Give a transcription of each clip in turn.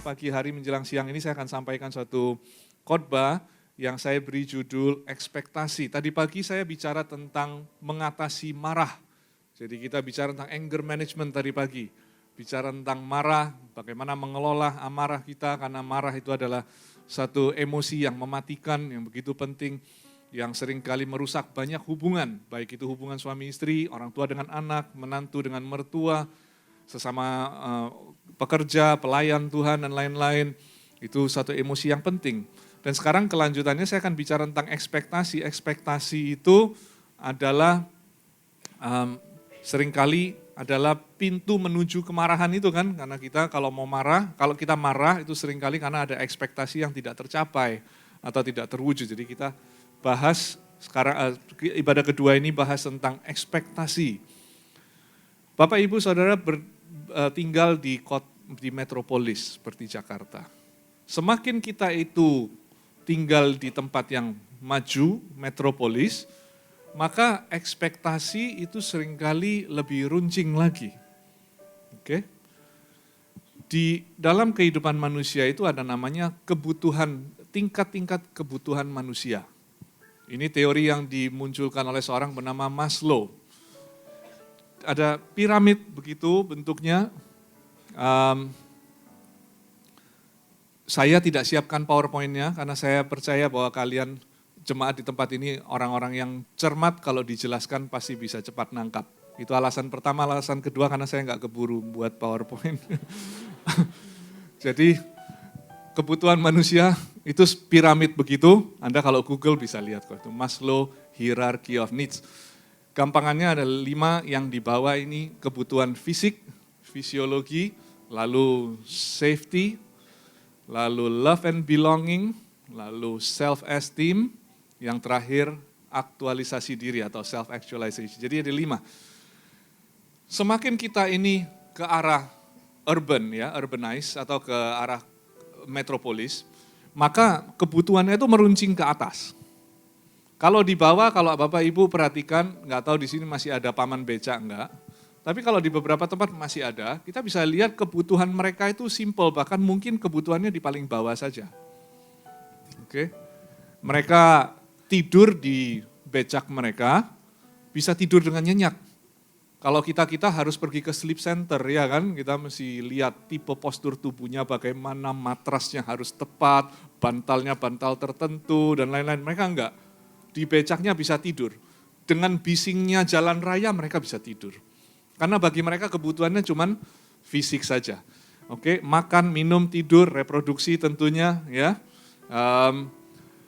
pagi hari menjelang siang ini saya akan sampaikan suatu khotbah yang saya beri judul ekspektasi. Tadi pagi saya bicara tentang mengatasi marah. Jadi kita bicara tentang anger management tadi pagi. Bicara tentang marah, bagaimana mengelola amarah kita, karena marah itu adalah satu emosi yang mematikan, yang begitu penting, yang seringkali merusak banyak hubungan, baik itu hubungan suami istri, orang tua dengan anak, menantu dengan mertua, sesama pekerja, pelayan Tuhan, dan lain-lain. Itu satu emosi yang penting. Dan sekarang kelanjutannya saya akan bicara tentang ekspektasi. Ekspektasi itu adalah seringkali adalah pintu menuju kemarahan itu kan, karena kita kalau mau marah, kalau kita marah itu seringkali karena ada ekspektasi yang tidak tercapai atau tidak terwujud. Jadi kita bahas sekarang, ibadah kedua ini bahas tentang ekspektasi. Bapak Ibu Saudara tinggal di metropolis seperti Jakarta. Semakin kita itu tinggal di tempat yang maju, metropolis, maka ekspektasi itu seringkali lebih runcing lagi. Oke? Di dalam kehidupan manusia itu ada namanya kebutuhan, tingkat-tingkat kebutuhan manusia. Ini teori yang dimunculkan oleh seorang bernama Maslow. Ada piramid begitu bentuknya. Saya tidak siapkan PowerPoint-nya karena saya percaya bahwa kalian jemaat di tempat ini orang-orang yang cermat, kalau dijelaskan pasti bisa cepat nangkap. Itu alasan pertama. Alasan kedua karena saya nggak keburu buat PowerPoint. Jadi kebutuhan manusia itu piramid begitu. Anda kalau Google bisa lihat kok itu Maslow Hierarchy of Needs. Gampangannya ada 5 yang di bawah ini kebutuhan fisik, fisiologi, lalu safety, lalu love and belonging, lalu self-esteem, yang terakhir aktualisasi diri atau self-actualization. Jadi ada 5. Semakin kita ini ke arah urban ya, urbanize atau ke arah metropolis, maka kebutuhannya itu meruncing ke atas. Kalau di bawah, kalau Bapak Ibu perhatikan, nggak tahu di sini masih ada paman becak enggak, tapi kalau di beberapa tempat masih ada, kita bisa lihat kebutuhan mereka itu simple, bahkan mungkin kebutuhannya di paling bawah saja. Oke, mereka tidur di becak mereka, bisa tidur dengan nyenyak. Kalau kita harus pergi ke sleep center ya kan, kita mesti lihat tipe postur tubuhnya bagaimana, matrasnya harus tepat, bantalnya bantal tertentu dan lain-lain. Mereka enggak, di becaknya bisa tidur. Dengan bisingnya jalan raya mereka bisa tidur. Karena bagi mereka kebutuhannya cuman fisik saja. Oke, makan, minum, tidur, reproduksi tentunya ya.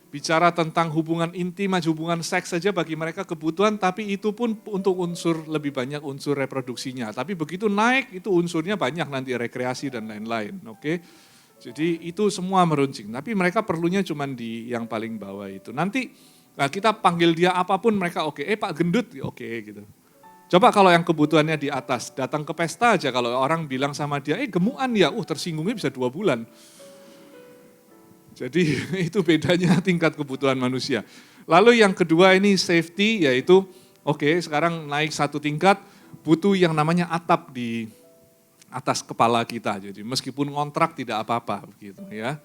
Bicara tentang hubungan intim, hubungan seks saja bagi mereka kebutuhan, tapi itu pun untuk unsur lebih banyak unsur reproduksinya. Tapi begitu naik itu unsurnya banyak nanti rekreasi dan lain-lain. Oke, jadi itu semua meruncing. Tapi mereka perlunya cuma di yang paling bawah itu. Nanti kita panggil dia apapun mereka oke. Pak gendut, oke gitu. Coba kalau yang kebutuhannya di atas, datang ke pesta aja kalau orang bilang sama dia, gemukan ya, tersinggungnya bisa 2 bulan. Jadi itu bedanya tingkat kebutuhan manusia. Lalu yang kedua ini safety, yaitu sekarang naik 1 tingkat, butuh yang namanya atap di atas kepala kita. Jadi meskipun ngontrak tidak apa-apa begitu ya.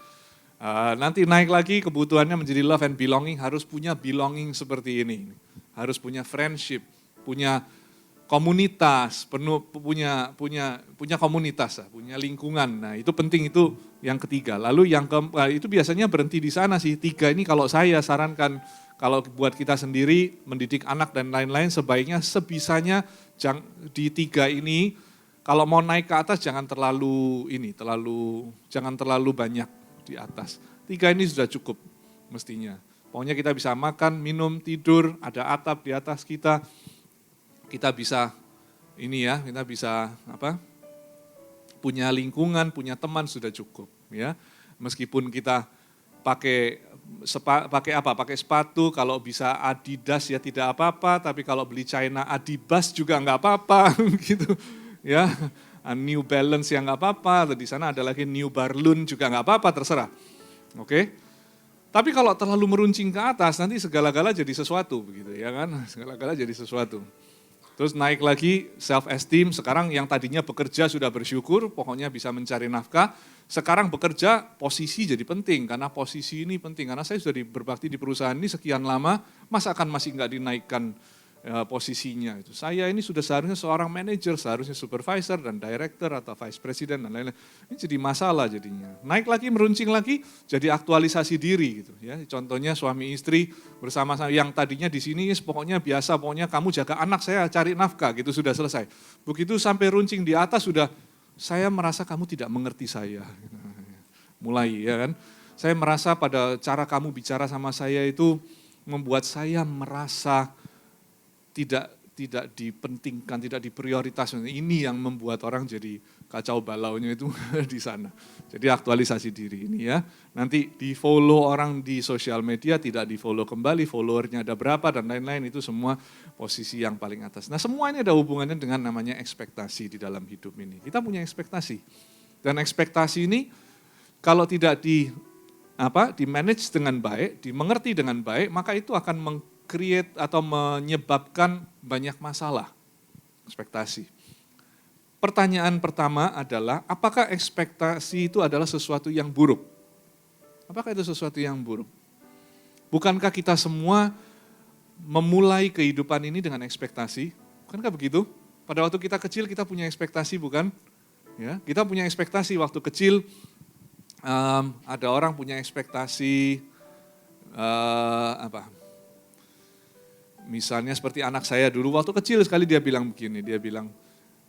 Nanti naik lagi kebutuhannya menjadi love and belonging, harus punya belonging seperti ini. Harus punya friendship, punya komunitas, punya komunitas, punya lingkungan. Nah itu penting, itu yang ketiga. Lalu yang keempat, itu biasanya berhenti di sana sih. 3 ini kalau saya sarankan, kalau buat kita sendiri, mendidik anak dan lain-lain, sebaiknya sebisanya di 3 ini, kalau mau naik ke atas jangan terlalu banyak di atas. 3 ini sudah cukup mestinya. Pokoknya kita bisa makan, minum, tidur, ada atap di atas kita. Kita bisa punya lingkungan, punya teman sudah cukup ya. Meskipun kita pakai sepatu, kalau bisa Adidas ya tidak apa-apa, tapi kalau beli China Adibas juga enggak apa-apa gitu ya. New Balance yang enggak apa-apa, di sana ada lagi New Balloon juga enggak apa-apa, terserah. Oke. Tapi kalau terlalu meruncing ke atas nanti segala-gala jadi sesuatu begitu ya kan, segala-gala jadi sesuatu. Terus naik lagi self esteem, sekarang yang tadinya bekerja sudah bersyukur, pokoknya bisa mencari nafkah. Sekarang bekerja, posisi jadi penting, karena posisi ini penting. Karena saya sudah berbakti di perusahaan ini sekian lama, masa akan masih nggak dinaikkan posisinya. Itu saya ini sudah seharusnya seorang manajer, seharusnya supervisor dan director atau vice president dan lain-lain. Ini jadi masalah jadinya. Naik lagi, meruncing lagi, jadi aktualisasi diri gitu ya. Contohnya suami istri bersama-sama yang tadinya di sini pokoknya biasa, pokoknya kamu jaga anak saya cari nafkah gitu sudah selesai. Begitu sampai runcing di atas sudah saya merasa kamu tidak mengerti saya. Mulai ya kan. Saya merasa pada cara kamu bicara sama saya itu membuat saya merasa tidak dipentingkan, tidak diprioritaskan. Ini yang membuat orang jadi kacau balaunya itu di sana. Jadi aktualisasi diri ini ya. Nanti di follow orang di sosial media, tidak di follow kembali, followernya ada berapa dan lain-lain, itu semua posisi yang paling atas. Nah semua ini ada hubungannya dengan namanya ekspektasi di dalam hidup ini. Kita punya ekspektasi. Dan ekspektasi ini kalau tidak di manage dengan baik, dimengerti dengan baik, maka itu akan create atau menyebabkan banyak masalah, ekspektasi. Pertanyaan pertama adalah, apakah ekspektasi itu adalah sesuatu yang buruk? Apakah itu sesuatu yang buruk? Bukankah kita semua memulai kehidupan ini dengan ekspektasi? Bukankah begitu? Pada waktu kita kecil kita punya ekspektasi, bukan? Ya, kita punya ekspektasi waktu kecil, ada orang punya ekspektasi, misalnya seperti anak saya dulu, waktu kecil sekali dia bilang begini, dia bilang,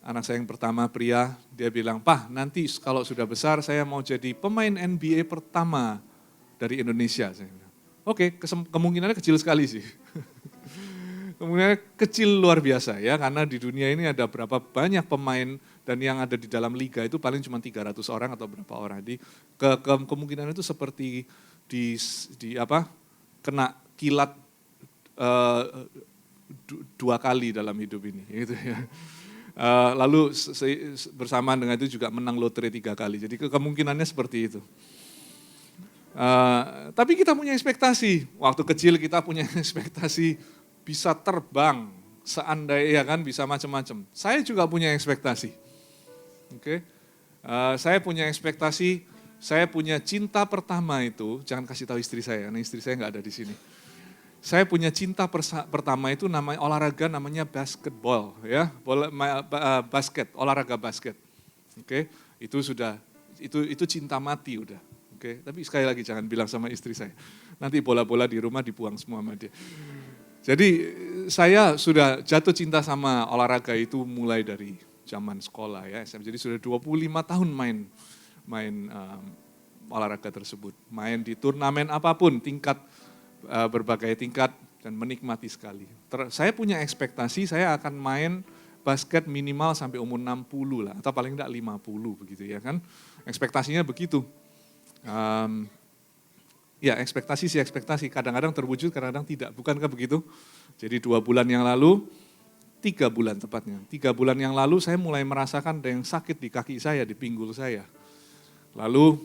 anak saya yang pertama pria, dia bilang, "Pak, nanti kalau sudah besar saya mau jadi pemain NBA pertama dari Indonesia." Saya bilang, "Oke, kemungkinannya kecil sekali sih." Kemungkinannya kecil luar biasa ya, karena di dunia ini ada berapa banyak pemain dan yang ada di dalam liga itu paling cuma 300 orang atau berapa orang. Jadi kemungkinan itu seperti kena kilat dua kali dalam hidup ini, gitu ya. Lalu bersamaan dengan itu juga menang lotre 3 kali. Jadi kemungkinannya seperti itu. Tapi kita punya ekspektasi. Waktu kecil kita punya ekspektasi bisa terbang, seandainya kan bisa macam-macam. Saya juga punya ekspektasi. Oke. Saya punya ekspektasi, saya punya cinta pertama itu, jangan kasih tahu istri saya, karena istri saya nggak ada di sini. Saya punya cinta pertama itu namanya olahraga, namanya basketball ya, basket, olahraga basket. Oke, itu sudah itu cinta mati udah. Oke, tapi sekali lagi jangan bilang sama istri saya. Nanti bola-bola di rumah dibuang semua sama dia. Jadi saya sudah jatuh cinta sama olahraga itu mulai dari zaman sekolah ya, jadi sudah 25 tahun main olahraga tersebut. Main di turnamen apapun, berbagai tingkat dan menikmati sekali. Saya punya ekspektasi saya akan main basket minimal sampai umur 60 lah, atau paling enggak 50 begitu ya kan. Ekspektasinya begitu. Ya ekspektasi, kadang-kadang terwujud, kadang-kadang tidak. Bukankah begitu? Jadi 2 bulan yang lalu, 3 bulan tepatnya. 3 bulan yang lalu saya mulai merasakan ada yang sakit di kaki saya, di pinggul saya. Lalu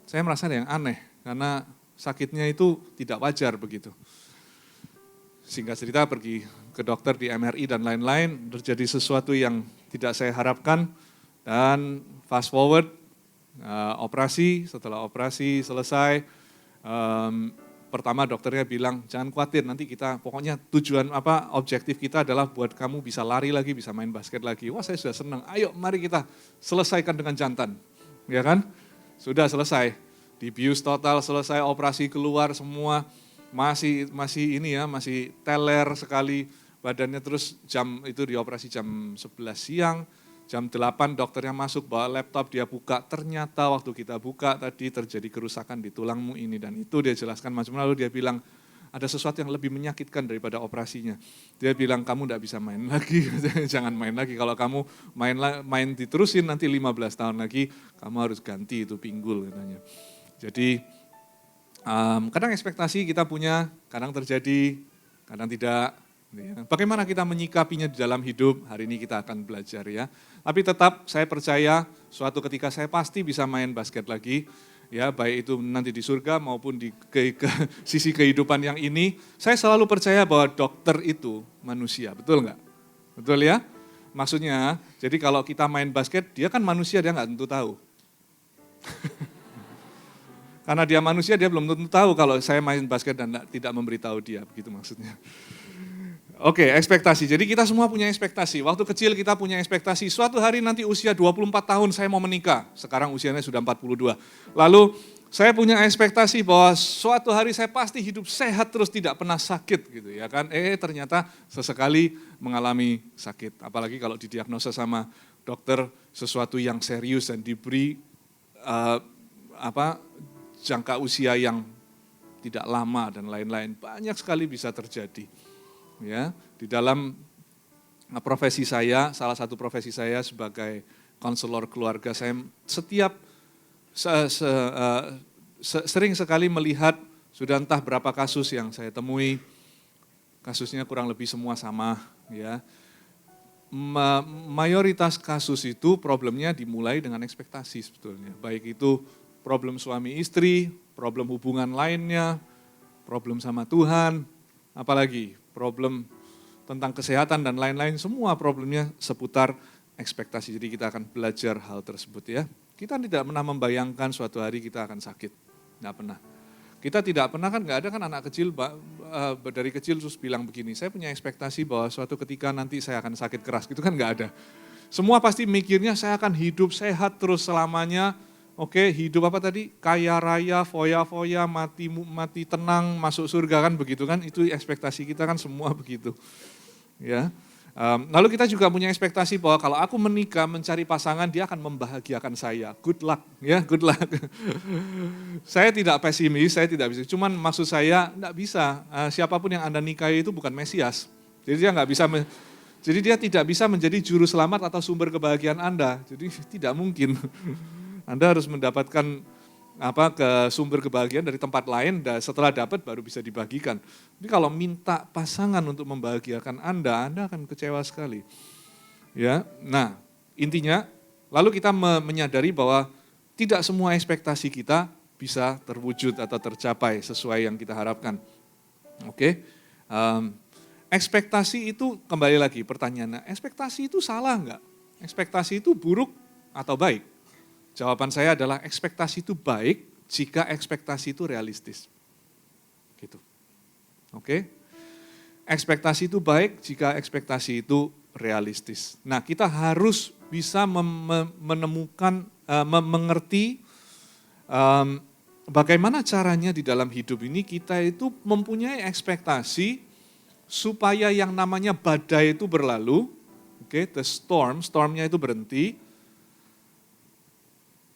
saya merasa ada yang aneh, karena sakitnya itu tidak wajar begitu. Singkat cerita pergi ke dokter di MRI dan lain-lain, terjadi sesuatu yang tidak saya harapkan, dan fast forward, operasi, setelah operasi selesai, pertama dokternya bilang, jangan khawatir, nanti kita pokoknya tujuan objektif kita adalah buat kamu bisa lari lagi, bisa main basket lagi. Wah saya sudah senang, ayo mari kita selesaikan dengan jantan, ya kan? Sudah selesai. Dibius total, selesai operasi keluar semua, masih teler sekali badannya. Terus jam itu dioperasi jam 11 siang, jam 8 dokternya masuk bawa laptop, dia buka, ternyata waktu kita buka tadi terjadi kerusakan di tulangmu ini dan itu. Dia jelaskan macam, lalu dia bilang ada sesuatu yang lebih menyakitkan daripada operasinya. Dia bilang kamu tidak bisa main lagi, jangan main lagi, kalau kamu main diterusin nanti 15 tahun lagi kamu harus ganti itu pinggul katanya. Jadi kadang ekspektasi kita punya, kadang terjadi, kadang tidak. Bagaimana kita menyikapinya di dalam hidup, hari ini kita akan belajar ya. Tapi tetap saya percaya suatu ketika saya pasti bisa main basket lagi. Ya, baik itu nanti di surga maupun di sisi kehidupan yang ini. Saya selalu percaya bahwa dokter itu manusia, betul enggak? Betul ya? Maksudnya, jadi kalau kita main basket, dia kan manusia, dia nggak tentu tahu. Karena dia manusia, dia belum tentu tahu kalau saya main basket dan tidak memberitahu dia, begitu maksudnya. Oke, ekspektasi. Jadi kita semua punya ekspektasi. Waktu kecil kita punya ekspektasi, suatu hari nanti usia 24 tahun saya mau menikah. Sekarang usianya sudah 42. Lalu saya punya ekspektasi bahwa suatu hari saya pasti hidup sehat terus tidak pernah sakit gitu ya kan. Ternyata sesekali mengalami sakit. Apalagi kalau didiagnosa sama dokter sesuatu yang serius dan diberi jangka usia yang tidak lama dan lain-lain. Banyak sekali bisa terjadi. Ya, di dalam profesi saya, salah satu profesi saya sebagai konselor keluarga, saya sering sekali melihat sudah entah berapa kasus yang saya temui, kasusnya kurang lebih semua sama. Ya, mayoritas kasus itu problemnya dimulai dengan ekspektasi sebetulnya, baik itu problem suami istri, problem hubungan lainnya, problem sama Tuhan, apalagi problem tentang kesehatan dan lain-lain, semua problemnya seputar ekspektasi. Jadi kita akan belajar hal tersebut ya. Kita tidak pernah membayangkan suatu hari kita akan sakit, tidak pernah. Kita tidak pernah kan, nggak ada kan anak kecil dari kecil terus bilang begini, saya punya ekspektasi bahwa suatu ketika nanti saya akan sakit keras, gitu kan nggak ada. Semua pasti mikirnya saya akan hidup sehat terus selamanya. Oke, hidup apa tadi? Kaya raya, foya-foya, mati tenang, masuk surga kan begitu kan? Itu ekspektasi kita kan semua begitu. Ya. Lalu kita juga punya ekspektasi bahwa kalau aku menikah mencari pasangan dia akan membahagiakan saya. Good luck, ya, good luck. Saya tidak pesimis, saya tidak bisa. Cuman maksud saya enggak bisa. Siapapun yang Anda nikahi itu bukan Mesias. Jadi dia enggak bisa. Jadi dia tidak bisa menjadi juru selamat atau sumber kebahagiaan Anda. Jadi tidak mungkin. Anda harus mendapatkan sumber kebahagiaan dari tempat lain, dan setelah dapat baru bisa dibagikan. Tapi kalau minta pasangan untuk membahagiakan Anda akan kecewa sekali. Ya, nah intinya, lalu kita menyadari bahwa tidak semua ekspektasi kita bisa terwujud atau tercapai sesuai yang kita harapkan. Oke, ekspektasi itu kembali lagi pertanyaannya, ekspektasi itu salah enggak? Ekspektasi itu buruk atau baik? Jawaban saya adalah ekspektasi itu baik jika ekspektasi itu realistis. Gitu. Oke? Ekspektasi itu baik jika ekspektasi itu realistis. Nah, kita harus bisa menemukan, mengerti bagaimana caranya di dalam hidup ini kita itu mempunyai ekspektasi supaya yang namanya badai itu berlalu, oke, the stormnya itu berhenti.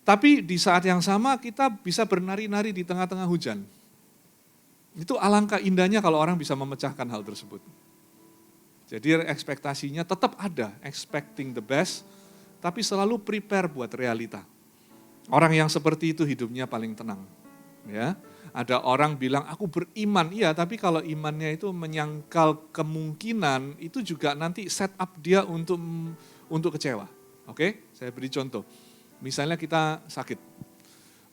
Tapi di saat yang sama kita bisa bernari-nari di tengah-tengah hujan. Itu alangkah indahnya kalau orang bisa memecahkan hal tersebut. Jadi ekspektasinya tetap ada, expecting the best, tapi selalu prepare buat realita. Orang yang seperti itu hidupnya paling tenang. Ya, ada orang bilang aku beriman, iya, tapi kalau imannya itu menyangkal kemungkinan, itu juga nanti set up dia untuk kecewa. Oke, saya beri contoh. Misalnya kita sakit,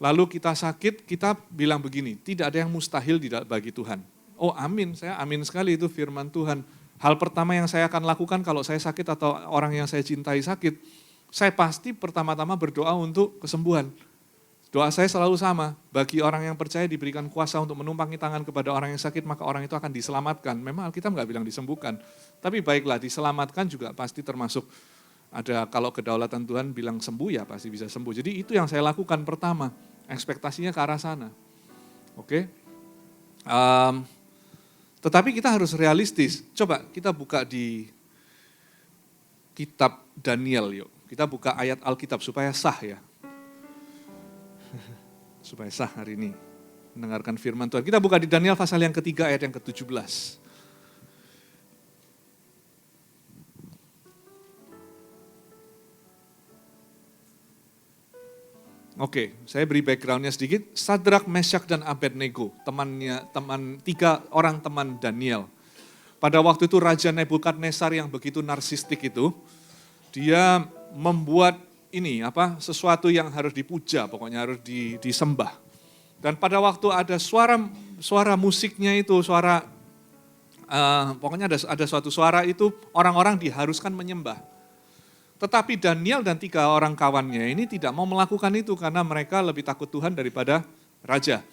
lalu kita sakit, kita bilang begini, tidak ada yang mustahil bagi Tuhan. Oh amin, saya amin sekali itu firman Tuhan. Hal pertama yang saya akan lakukan kalau saya sakit atau orang yang saya cintai sakit, saya pasti pertama-tama berdoa untuk kesembuhan. Doa saya selalu sama, bagi orang yang percaya diberikan kuasa untuk menumpangi tangan kepada orang yang sakit, maka orang itu akan diselamatkan. Memang Alkitab nggak bilang disembuhkan, tapi baiklah diselamatkan juga pasti termasuk. Ada kalau kedaulatan Tuhan bilang sembuh ya pasti bisa sembuh. Jadi itu yang saya lakukan pertama, ekspektasinya ke arah sana. Oke. Tetapi kita harus realistis. Coba kita buka di kitab Daniel yuk. Kita buka ayat Alkitab supaya sah ya. Supaya sah hari ini mendengarkan firman Tuhan. Kita buka di Daniel pasal yang ketiga ayat yang ke-17. Oke, saya beri backgroundnya sedikit. Sadrak, Meshach, dan Abednego, tiga orang teman Daniel. Pada waktu itu Raja Nebukadnezar yang begitu narsistik itu, dia membuat sesuatu yang harus dipuja, pokoknya harus disembah. Dan pada waktu ada suara musiknya itu, suara Pokoknya ada suatu suara itu orang-orang diharuskan menyembah. Tetapi Daniel dan 3 orang kawannya ini tidak mau melakukan itu karena mereka lebih takut Tuhan daripada raja.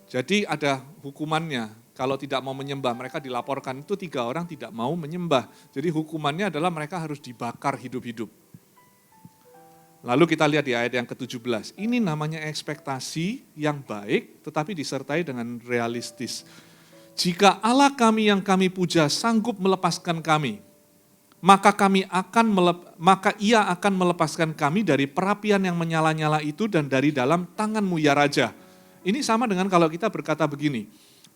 Jadi ada hukumannya, kalau tidak mau menyembah mereka dilaporkan itu 3 orang tidak mau menyembah. Jadi hukumannya adalah mereka harus dibakar hidup-hidup. Lalu kita lihat di ayat yang ke-17, ini namanya ekspektasi yang baik tetapi disertai dengan realistis. Jika Allah kami yang kami puja sanggup melepaskan kami, maka ia akan melepaskan kami dari perapian yang menyala-nyala itu dan dari dalam tanganmu ya Raja. Ini sama dengan kalau kita berkata begini,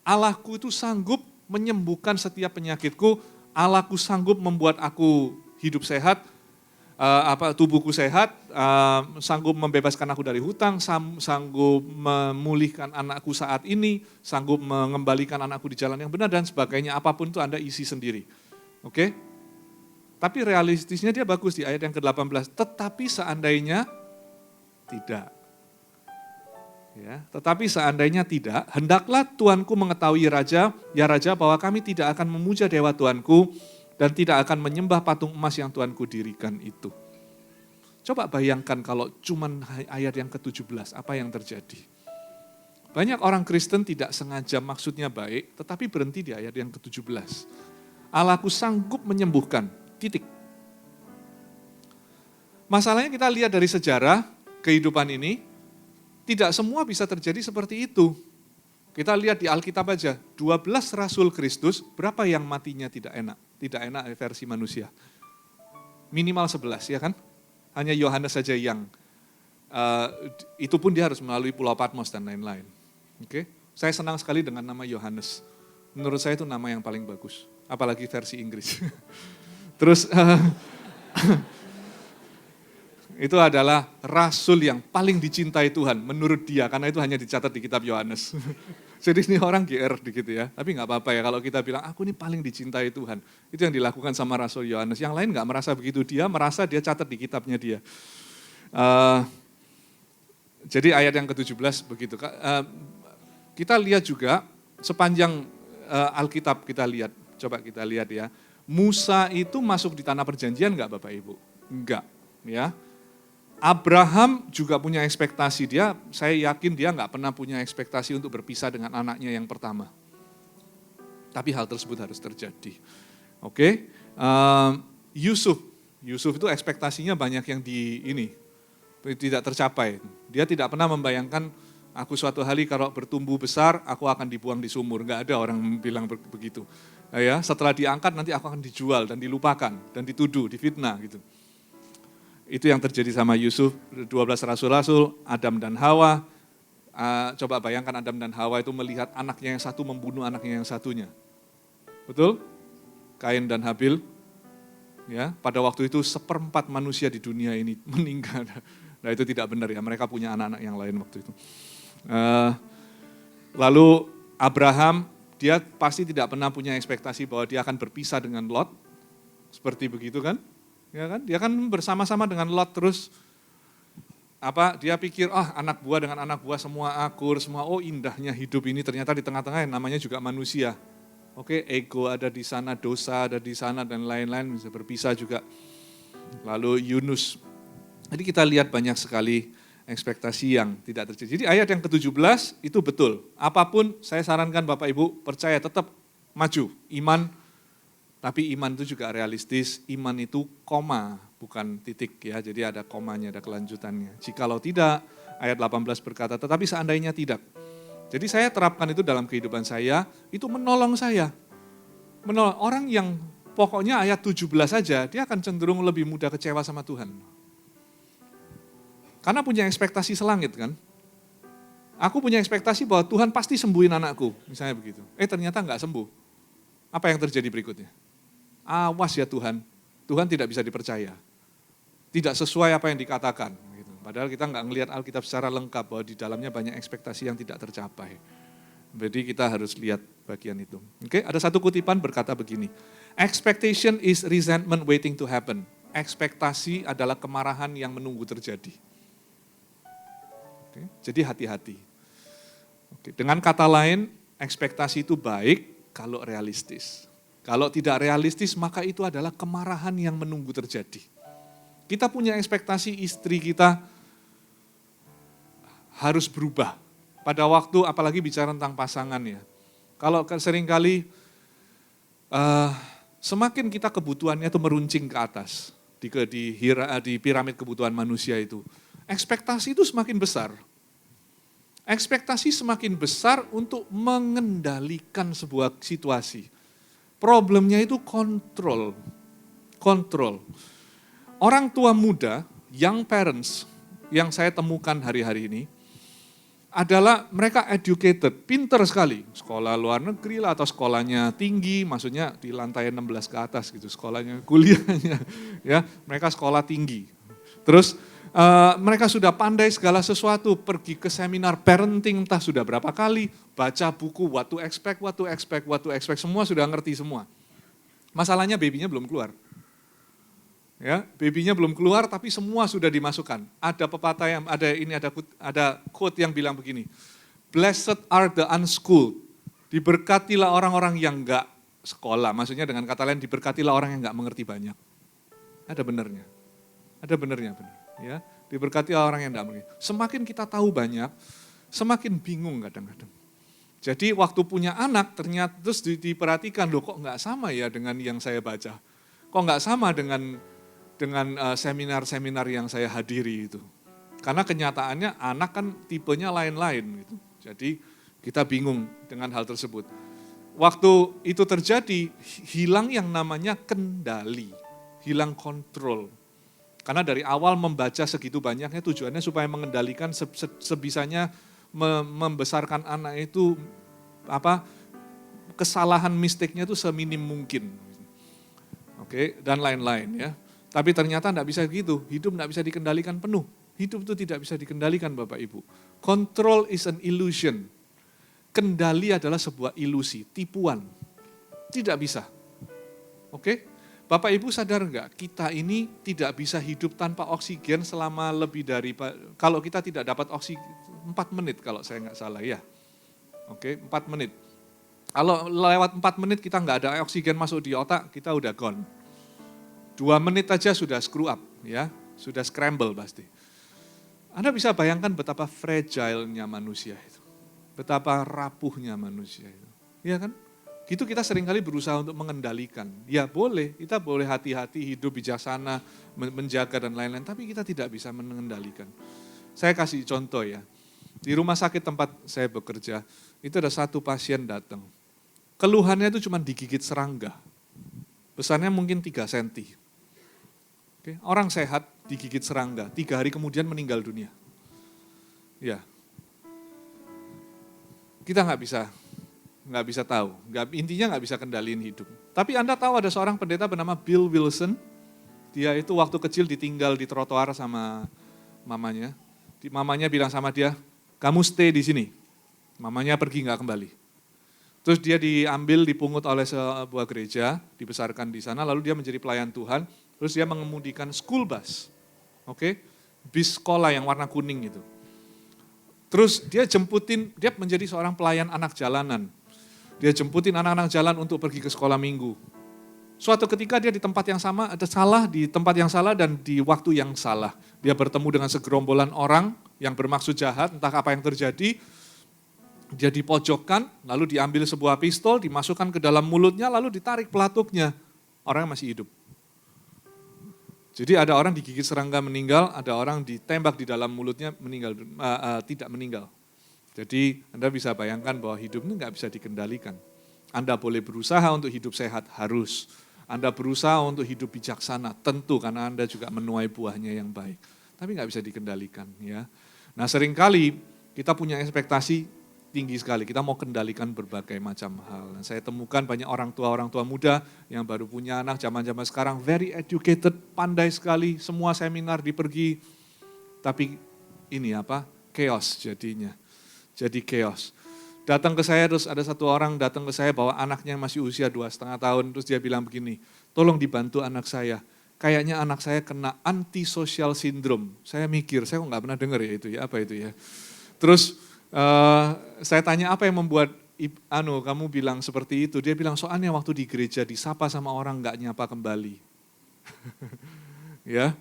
Allahku itu sanggup menyembuhkan setiap penyakitku, Allahku sanggup membuat aku hidup sehat, tubuhku sehat, sanggup membebaskan aku dari hutang, sanggup memulihkan anakku saat ini, sanggup mengembalikan anakku di jalan yang benar dan sebagainya, apapun itu Anda isi sendiri. Oke? Tapi realistisnya dia bagus di ayat yang ke-18, tetapi seandainya tidak. Ya, tetapi seandainya tidak, hendaklah Tuanku mengetahui Raja, ya Raja, bahwa kami tidak akan memuja Dewa Tuanku dan tidak akan menyembah patung emas yang Tuanku dirikan itu. Coba bayangkan kalau cuman ayat yang ke-17, apa yang terjadi? Banyak orang Kristen tidak sengaja maksudnya baik, tetapi berhenti di ayat yang ke-17. Allahku sanggup menyembuhkan, titik. Masalahnya kita lihat dari sejarah kehidupan ini, tidak semua bisa terjadi seperti itu. Kita lihat di Alkitab aja, 12 Rasul Kristus, berapa yang matinya tidak enak? Tidak enak versi manusia. Minimal 11, ya kan? Hanya Yohanes saja yang, itu pun dia harus melalui Pulau Patmos dan lain-lain. Oke? Saya senang sekali dengan nama Yohanes. Menurut saya itu nama yang paling bagus, apalagi versi Inggris. Terus, itu adalah rasul yang paling dicintai Tuhan menurut dia, karena itu hanya dicatat di kitab Yohanes. Jadi ini orang GR dikit ya, tapi nggak apa-apa ya kalau kita bilang, aku ini paling dicintai Tuhan. Itu yang dilakukan sama Rasul Yohanes. Yang lain nggak merasa begitu, dia merasa dia catat di kitabnya dia. Jadi ayat yang ke-17 begitu. Kita lihat juga sepanjang Alkitab kita lihat, coba kita lihat ya. Musa itu masuk di tanah perjanjian nggak Bapak Ibu? Enggak, ya. Abraham juga punya ekspektasi saya yakin dia nggak pernah punya ekspektasi untuk berpisah dengan anaknya yang pertama. Tapi hal tersebut harus terjadi. Oke, Yusuf itu ekspektasinya banyak yang tidak tercapai. Dia tidak pernah membayangkan aku suatu hari kalau bertumbuh besar aku akan dibuang di sumur. Nggak ada orang bilang begitu. Ya, setelah diangkat nanti aku akan dijual dan dilupakan dan dituduh, difitnah gitu. Itu yang terjadi sama Yusuf, 12 rasul-rasul, Adam dan Hawa. Coba bayangkan Adam dan Hawa itu melihat anaknya yang satu membunuh anaknya yang satunya. Betul? Kain dan Habil. Ya, pada waktu itu 1/4 manusia di dunia ini meninggal. Nah itu tidak benar ya, mereka punya anak-anak yang lain waktu itu. Lalu Abraham, dia pasti tidak pernah punya ekspektasi bahwa dia akan berpisah dengan Lot. Seperti begitu kan? Ya kan? Dia kan bersama-sama dengan Lot terus. Dia pikir, anak buah dengan anak buah semua akur, semua indahnya hidup ini, ternyata di tengah-tengah yang namanya juga manusia. Oke, ego ada di sana, dosa ada di sana dan lain-lain, bisa berpisah juga. Lalu Yunus. Jadi kita lihat banyak sekali ekspektasi yang tidak terjadi. Jadi ayat yang ke-17 itu betul. Apapun saya sarankan Bapak Ibu percaya tetap maju. Iman, tapi iman itu juga realistis. Iman itu koma, bukan titik ya. Jadi ada komanya, ada kelanjutannya. Jikalau tidak, ayat 18 berkata, tetapi seandainya tidak. Jadi saya terapkan itu dalam kehidupan saya, itu menolong saya. Menolong orang yang pokoknya ayat 17 saja, dia akan cenderung lebih mudah kecewa sama Tuhan. Karena punya ekspektasi selangit kan. Aku punya ekspektasi bahwa Tuhan pasti sembuhin anakku, misalnya begitu. Ternyata enggak sembuh. Apa yang terjadi berikutnya? Awas ya Tuhan, Tuhan tidak bisa dipercaya. Tidak sesuai apa yang dikatakan. Gitu. Padahal kita enggak ngelihat Alkitab secara lengkap bahwa di dalamnya banyak ekspektasi yang tidak tercapai. Jadi kita harus lihat bagian itu. Oke, ada satu kutipan berkata begini. Expectation is resentment waiting to happen. Ekspektasi adalah kemarahan yang menunggu terjadi. Jadi hati-hati. Dengan kata lain, ekspektasi itu baik kalau realistis. Kalau tidak realistis, maka itu adalah kemarahan yang menunggu terjadi. Kita punya ekspektasi istri kita harus berubah. Pada waktu, apalagi bicara tentang pasangan ya. Kalau seringkali semakin kita kebutuhannya itu meruncing ke atas, di piramid kebutuhan manusia itu, ekspektasi itu semakin besar. Ekspektasi semakin besar untuk mengendalikan sebuah situasi. Problemnya itu kontrol. Orang tua muda, young parents, yang saya temukan hari-hari ini, adalah mereka educated, pinter sekali. Sekolah luar negeri lah, atau sekolahnya tinggi, maksudnya di lantai 16 ke atas gitu, sekolahnya, kuliahnya. Ya, mereka sekolah tinggi. Terus mereka sudah pandai segala sesuatu, pergi ke seminar parenting entah sudah berapa kali, baca buku what to expect, semua sudah ngerti semua. Masalahnya babynya belum keluar. Ya, babynya belum keluar tapi semua sudah dimasukkan. Ada pepatah yang ada quote yang bilang begini. Blessed are the unschooled. Diberkatilah orang-orang yang enggak sekolah. Maksudnya dengan kata lain diberkatilah orang yang enggak mengerti banyak. Ada benernya. Benar. Ya, diberkati orang yang tidak mengerti. Semakin kita tahu banyak, semakin bingung kadang-kadang. Jadi waktu punya anak ternyata terus diperhatikan, loh kok nggak sama ya dengan yang saya baca. Kok nggak sama dengan seminar-seminar yang saya hadiri itu. Karena kenyataannya anak kan tipenya lain-lain gitu. Jadi kita bingung dengan hal tersebut. Waktu itu terjadi, hilang yang namanya kendali, hilang kontrol. Karena dari awal membaca segitu banyaknya tujuannya supaya mengendalikan sebisanya membesarkan anak itu kesalahan mistaknya itu seminim mungkin. Oke, dan lain-lain ya. Tapi ternyata tidak bisa begitu, hidup tidak bisa dikendalikan penuh. Hidup itu tidak bisa dikendalikan Bapak Ibu. Control is an illusion. Kendali adalah sebuah ilusi, tipuan. Tidak bisa. Oke? Bapak Ibu sadar enggak, kita ini tidak bisa hidup tanpa oksigen selama lebih dari, kalau kita tidak dapat oksigen, 4 menit kalau saya enggak salah ya. Oke, 4 menit. Kalau lewat 4 menit kita enggak ada oksigen masuk di otak, kita udah gone. 2 menit aja sudah screw up, ya, sudah scramble pasti. Anda bisa bayangkan betapa fragile-nya manusia itu, betapa rapuhnya manusia itu, ya kan? Gitu kita seringkali berusaha untuk mengendalikan. Ya boleh, kita boleh hati-hati, hidup bijaksana, menjaga dan lain-lain, tapi kita tidak bisa mengendalikan. Saya kasih contoh ya, di rumah sakit tempat saya bekerja, itu ada satu pasien datang. Keluhannya itu cuma digigit serangga, besarnya mungkin 3 cm. Oke, orang sehat digigit serangga, 3 hari kemudian meninggal dunia. Ya, kita nggak bisa tahu, intinya nggak bisa kendaliin hidup. Tapi Anda tahu ada seorang pendeta bernama Bill Wilson, dia itu waktu kecil ditinggal di trotoar sama mamanya. Mamanya bilang sama dia, kamu stay di sini. Mamanya pergi nggak kembali. Terus dia diambil, dipungut oleh sebuah gereja, dibesarkan di sana, lalu dia menjadi pelayan Tuhan, terus dia mengemudikan school bus, oke, bis sekolah yang warna kuning itu. Terus dia menjadi seorang pelayan anak jalanan. Dia jemputin anak-anak jalan untuk pergi ke sekolah minggu. Suatu ketika dia di tempat yang di tempat yang salah dan di waktu yang salah. Dia bertemu dengan segerombolan orang yang bermaksud jahat, entah apa yang terjadi. Dia dipojokkan, lalu diambil sebuah pistol, dimasukkan ke dalam mulutnya, lalu ditarik pelatuknya. Orangnya masih hidup. Jadi ada orang digigit serangga meninggal, ada orang ditembak di dalam mulutnya tidak meninggal. Jadi Anda bisa bayangkan bahwa hidup ini nggak bisa dikendalikan. Anda boleh berusaha untuk hidup sehat, harus. Anda berusaha untuk hidup bijaksana, tentu karena Anda juga menuai buahnya yang baik. Tapi nggak bisa dikendalikan. Ya. Nah seringkali kita punya ekspektasi tinggi sekali, kita mau kendalikan berbagai macam hal. Nah, saya temukan banyak orang tua muda yang baru punya anak, zaman-zaman sekarang very educated, pandai sekali, semua seminar dipergi. Tapi ini chaos jadinya. Jadi chaos. Datang ke saya, terus ada satu orang datang ke saya bawa anaknya masih usia 2,5 tahun, terus dia bilang begini, tolong dibantu anak saya, kayaknya anak saya kena antisocial syndrome. Saya mikir, saya kok nggak pernah dengar ya itu ya, apa itu ya. Terus saya tanya apa yang membuat kamu bilang seperti itu, dia bilang soalnya waktu di gereja disapa sama orang nggak nyapa kembali. Ya,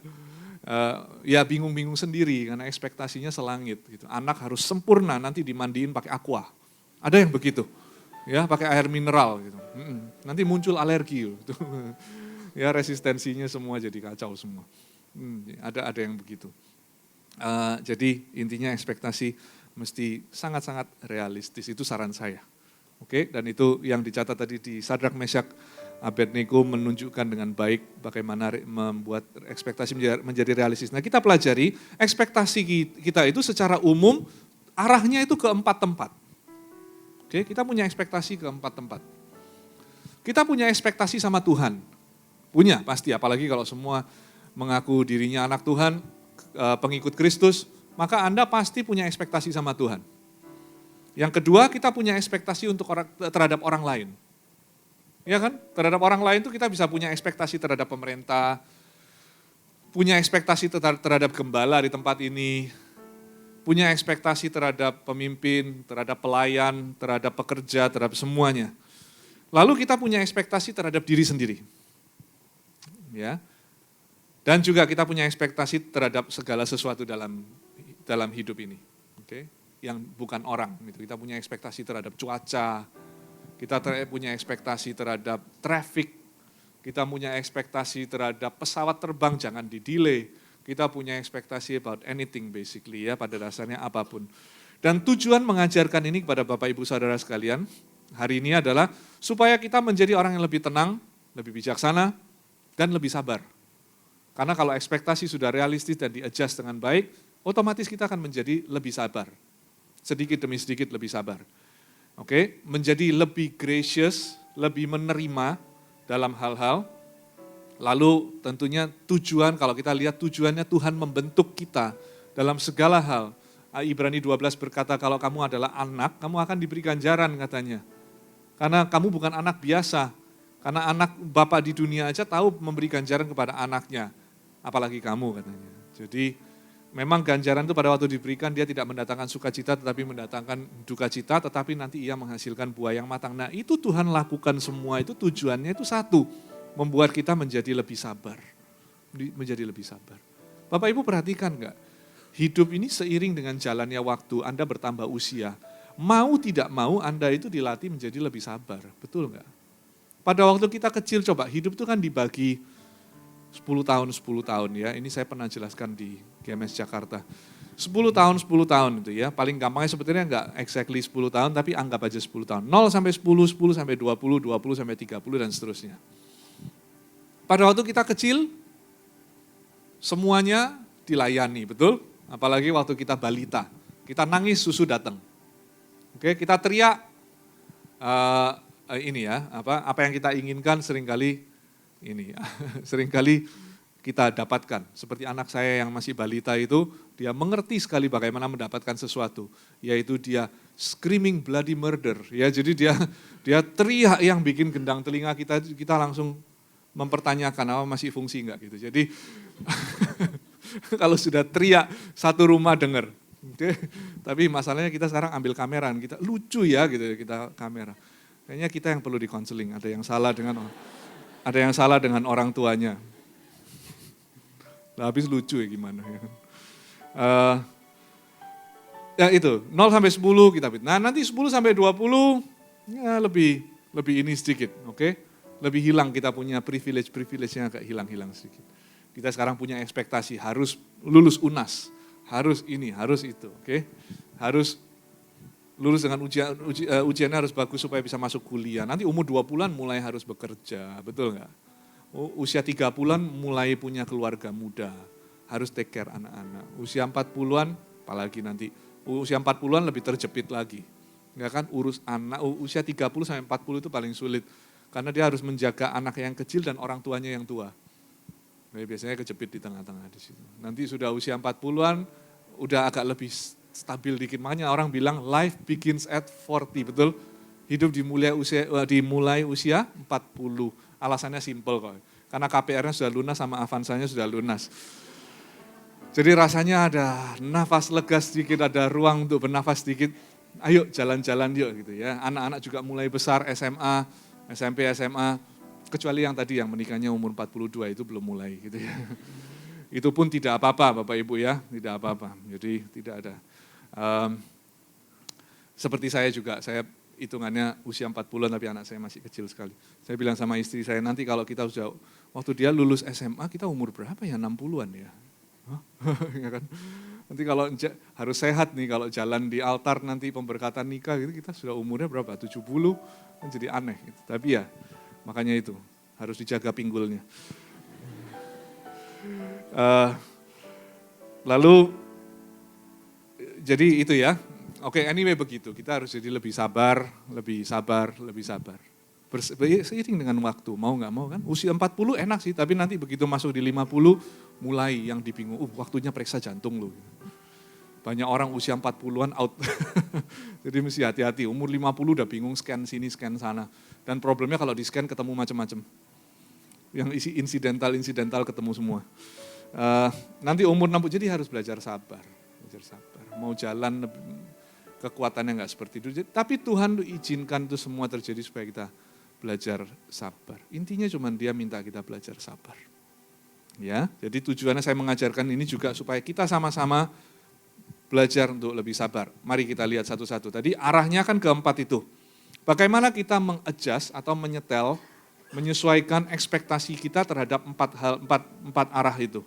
ya bingung-bingung sendiri karena ekspektasinya selangit. Gitu. Anak harus sempurna, nanti dimandiin pakai aqua. Ada yang begitu, ya pakai air mineral. Gitu. Nanti muncul alergi. Gitu. Ya resistensinya semua jadi kacau semua. Ada yang begitu. Jadi intinya ekspektasi mesti sangat-sangat realistis, itu saran saya. Oke, dan itu yang dicatat tadi di Sadrak, Meshak, Abednego menunjukkan dengan baik bagaimana membuat ekspektasi menjadi realistis. Nah kita pelajari ekspektasi kita itu secara umum arahnya itu ke 4 tempat. Oke, kita punya ekspektasi ke 4 tempat. Kita punya ekspektasi sama Tuhan, punya pasti, apalagi kalau semua mengaku dirinya anak Tuhan, pengikut Kristus, maka Anda pasti punya ekspektasi sama Tuhan. Yang kedua, kita punya ekspektasi terhadap orang lain. Ya kan? Terhadap orang lain itu kita bisa punya ekspektasi terhadap pemerintah, punya ekspektasi terhadap gembala di tempat ini, punya ekspektasi terhadap pemimpin, terhadap pelayan, terhadap pekerja, terhadap semuanya. Lalu kita punya ekspektasi terhadap diri sendiri. Ya. Dan juga kita punya ekspektasi terhadap segala sesuatu dalam hidup ini. Oke? Yang bukan orang. Gitu. Kita punya ekspektasi terhadap cuaca, kita punya ekspektasi terhadap traffic, kita punya ekspektasi terhadap pesawat terbang jangan di-delay, kita punya ekspektasi about anything basically ya, pada dasarnya apapun. Dan tujuan mengajarkan ini kepada Bapak Ibu Saudara sekalian, hari ini adalah supaya kita menjadi orang yang lebih tenang, lebih bijaksana, dan lebih sabar. Karena kalau ekspektasi sudah realistis dan di-adjust dengan baik, otomatis kita akan menjadi lebih sabar. Sedikit demi sedikit lebih sabar. Oke, menjadi lebih gracious, lebih menerima dalam hal-hal. Lalu tentunya tujuan, kalau kita lihat tujuannya Tuhan membentuk kita dalam segala hal. Ibrani 12 berkata kalau kamu adalah anak, kamu akan diberi ganjaran katanya. Karena kamu bukan anak biasa. Karena anak bapak di dunia aja tahu memberi ganjaran kepada anaknya. Apalagi kamu katanya. Jadi memang ganjaran itu pada waktu diberikan dia tidak mendatangkan sukacita tetapi mendatangkan duka cita, tetapi nanti ia menghasilkan buah yang matang. Nah itu Tuhan lakukan semua itu tujuannya itu satu, membuat kita menjadi lebih sabar. Menjadi lebih sabar. Bapak Ibu perhatikan enggak? Hidup ini seiring dengan jalannya waktu, Anda bertambah usia. Mau tidak mau Anda itu dilatih menjadi lebih sabar, betul enggak? Pada waktu kita kecil coba, hidup itu kan dibagi 10 tahun ya. Ini saya pernah jelaskan di GMS Jakarta. 10 tahun itu ya. Paling gampangnya sebetulnya enggak exactly 10 tahun, tapi anggap aja 10 tahun. 0 sampai 10, 10 sampai 20, 20 sampai 30 dan seterusnya. Pada waktu kita kecil, semuanya dilayani, betul? Apalagi waktu kita balita. Kita nangis, susu datang. Oke, kita teriak, ini ya, apa yang kita inginkan seringkali seringkali kita dapatkan. Seperti anak saya yang masih balita itu, dia mengerti sekali bagaimana mendapatkan sesuatu, yaitu dia screaming bloody murder. Ya, jadi dia teriak yang bikin gendang telinga kita langsung mempertanyakan apa masih fungsi enggak gitu. Jadi kalau sudah teriak satu rumah dengar. Tapi masalahnya kita sekarang ambil kamera, kita lucu ya gitu kita kamera. Kayaknya kita yang perlu dikonseling, ada yang salah dengan orang tuanya. Nah, habis lucu ya gimana ya. Ya itu, 0 sampai 10 kita. Nah, nanti 10 sampai 20 ya lebih ini sedikit, oke? Lebih hilang kita punya privilege-nya agak hilang sedikit. Kita sekarang punya ekspektasi harus lulus UNAS, harus ini, harus itu, oke? Harus lulus dengan ujiannya harus bagus supaya bisa masuk kuliah. Nanti umur 20-an mulai harus bekerja, betul nggak? Usia 30-an mulai punya keluarga muda, harus take care anak-anak. Usia 40-an, apalagi nanti, usia 40-an lebih terjepit lagi. Nggak kan, urus anak, usia 30 sampai 40 itu paling sulit. Karena dia harus menjaga anak yang kecil dan orang tuanya yang tua. Nah, biasanya kejepit di tengah-tengah di situ. Nanti sudah usia 40-an, udah agak lebih stabil dikit. Makanya orang bilang life begins at 40, betul? Hidup dimulai usia 40. Alasannya simple kok. Karena KPR-nya sudah lunas sama Avanza-nya sudah lunas. Jadi rasanya ada nafas lega sedikit, ada ruang untuk bernafas sedikit. Ayo jalan-jalan yuk gitu ya. Anak-anak juga mulai besar SMA, SMP, SMA. Kecuali yang tadi yang menikahnya umur 42 itu belum mulai gitu ya. Itu pun tidak apa-apa Bapak Ibu ya, tidak apa-apa. Jadi tidak ada. Seperti saya juga, saya hitungannya usia 40-an tapi anak saya masih kecil sekali. Saya bilang sama istri saya, nanti kalau kita sudah, waktu dia lulus SMA kita umur berapa ya, 60-an ya. Ya kan? Nanti kalau harus sehat nih kalau jalan di altar nanti pemberkatan nikah gitu kita sudah umurnya berapa? 70 kan jadi aneh gitu. Tapi ya makanya itu harus dijaga pinggulnya. Lalu jadi itu ya. Oke, anyway begitu. Kita harus jadi lebih sabar, lebih sabar, lebih sabar. Seiring dengan waktu, mau nggak mau kan. Usia 40 enak sih, tapi nanti begitu masuk di 50 mulai yang dibingung, waktunya periksa jantung loh. Banyak orang usia 40-an out. Jadi mesti hati-hati, umur 50 udah bingung scan sini, scan sana. Dan problemnya kalau di scan ketemu macam-macam. Yang isi insidental ketemu semua. Nanti umur 60, jadi harus belajar sabar. Belajar sabar. Mau jalan kekuatannya nggak seperti itu. Tapi Tuhan izinkan itu semua terjadi supaya kita belajar sabar. Intinya cuma Dia minta kita belajar sabar. Ya, jadi tujuannya saya mengajarkan ini juga supaya kita sama-sama belajar untuk lebih sabar. Mari kita lihat satu-satu. Tadi arahnya kan keempat itu. Bagaimana kita mengadjust atau menyesuaikan ekspektasi kita terhadap empat arah itu.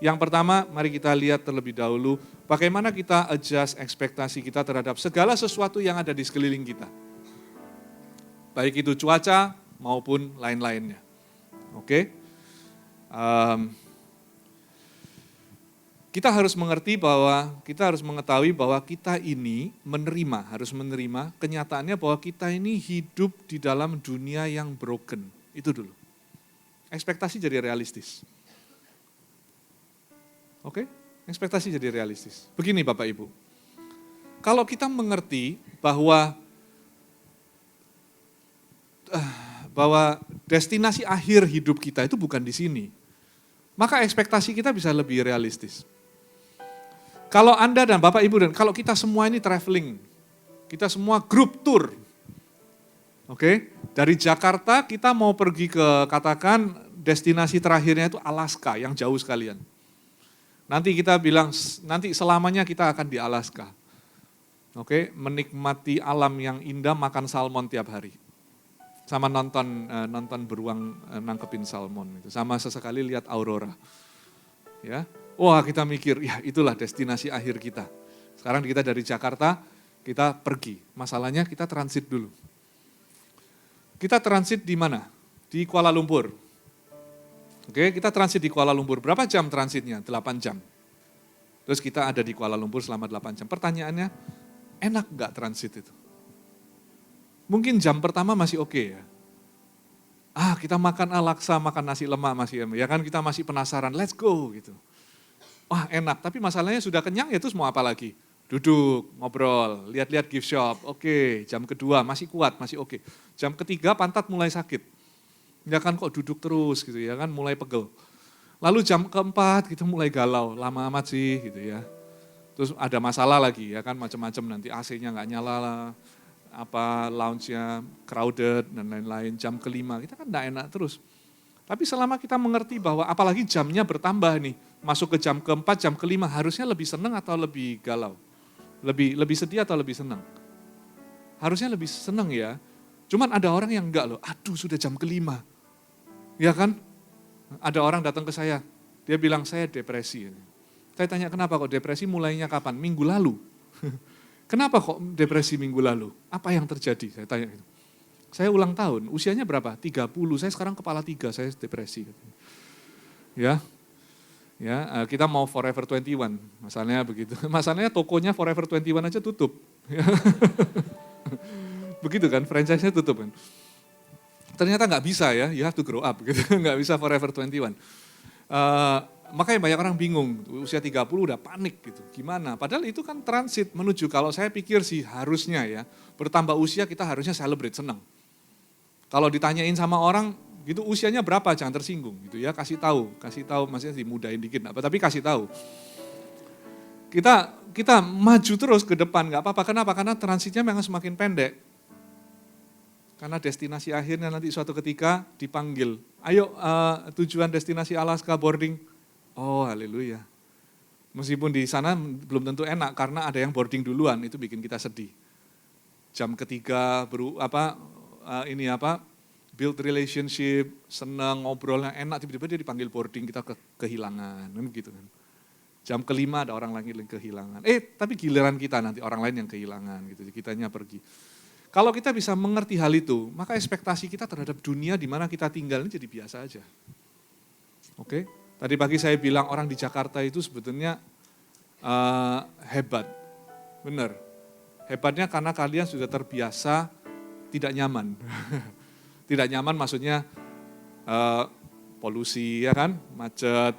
Yang pertama, mari kita lihat terlebih dahulu bagaimana kita adjust ekspektasi kita terhadap segala sesuatu yang ada di sekeliling kita. Baik itu cuaca maupun lain-lainnya. Oke? Kita harus mengerti bahwa, kita harus mengetahui bahwa kita ini harus menerima kenyataannya bahwa kita ini hidup di dalam dunia yang broken. Itu dulu. Ekspektasi jadi realistis. Oke? Ekspektasi jadi realistis. Begini Bapak Ibu, kalau kita mengerti bahwa destinasi akhir hidup kita itu bukan di sini, maka ekspektasi kita bisa lebih realistis. Kalau Anda dan Bapak Ibu dan kalau kita semua ini traveling, kita semua grup tour, oke? Dari Jakarta kita mau pergi ke katakan destinasi terakhirnya itu Alaska yang jauh sekalian. Nanti kita bilang, nanti selamanya kita akan di Alaska. Oke, menikmati alam yang indah, makan salmon tiap hari. Sama nonton beruang nangkepin salmon. Sama sesekali lihat aurora. Ya, wah kita mikir, ya itulah destinasi akhir kita. Sekarang kita dari Jakarta, kita pergi. Masalahnya kita transit dulu. Kita transit di mana? Di Kuala Lumpur. Oke, kita transit di Kuala Lumpur. Berapa jam transitnya? 8 jam. Terus kita ada di Kuala Lumpur selama 8 jam. Pertanyaannya, enak nggak transit itu? Mungkin jam pertama masih oke ya. Kita makan laksa, makan nasi lemak masih ya kan, kita masih penasaran, let's go gitu. Wah enak, tapi masalahnya sudah kenyang ya terus mau apa lagi? Duduk, ngobrol, lihat-lihat gift shop, oke. Jam kedua masih kuat, masih oke. Jam ketiga pantat mulai sakit. Ya kan kok duduk terus gitu ya kan, mulai pegel. Lalu jam keempat kita mulai galau, lama amat sih gitu ya. Terus ada masalah lagi ya kan, macam-macam nanti AC-nya nggak nyala lah, lounge-nya crowded dan lain-lain. Jam kelima kita kan nggak enak terus. Tapi selama kita mengerti bahwa apalagi jamnya bertambah nih, masuk ke jam keempat, jam kelima harusnya lebih senang atau lebih galau? Lebih sedih atau lebih senang? Harusnya lebih senang ya. Cuman ada orang yang enggak loh, aduh sudah jam kelima. Ya kan? Ada orang datang ke saya, dia bilang saya depresi. Saya tanya kenapa kok depresi, mulainya kapan? Minggu lalu. Kenapa kok depresi minggu lalu? Apa yang terjadi? Saya tanya gitu. Saya ulang tahun, usianya berapa? 30, saya sekarang kepala 3, saya depresi. Ya, kita mau Forever 21, masalahnya begitu. Masalahnya tokonya Forever 21 aja tutup. Begitu kan, franchise-nya tutup kan. Ternyata nggak bisa ya, you have to grow up gitu, nggak bisa Forever 21. Makanya banyak orang bingung, usia 30 udah panik gitu, gimana? Padahal itu kan transit menuju, kalau saya pikir sih harusnya ya, bertambah usia kita harusnya celebrate, senang. Kalau ditanyain sama orang, gitu usianya berapa, jangan tersinggung gitu ya, kasih tahu maksudnya dimudahin dikit, tapi kasih tahu. Kita maju terus ke depan, nggak apa-apa. Kenapa? Karena transitnya memang semakin pendek. Karena destinasi akhirnya nanti suatu ketika dipanggil. Ayo tujuan destinasi Alaska boarding. Oh haleluya. Meskipun di sana belum tentu enak karena ada yang boarding duluan, itu bikin kita sedih. Jam ketiga build relationship, senang, ngobrolnya enak, tiba-tiba dia dipanggil boarding, kita kehilangan, gitu kan. Jam kelima ada orang lain kehilangan. Tapi giliran kita nanti orang lain yang kehilangan, gitu. Kitanya pergi. Kalau kita bisa mengerti hal itu, maka ekspektasi kita terhadap dunia di mana kita tinggal ini jadi biasa aja. Oke? Tadi pagi saya bilang orang di Jakarta itu sebetulnya hebat. Benar. Hebatnya karena kalian sudah terbiasa tidak nyaman. Tidak nyaman maksudnya polusi ya kan, macet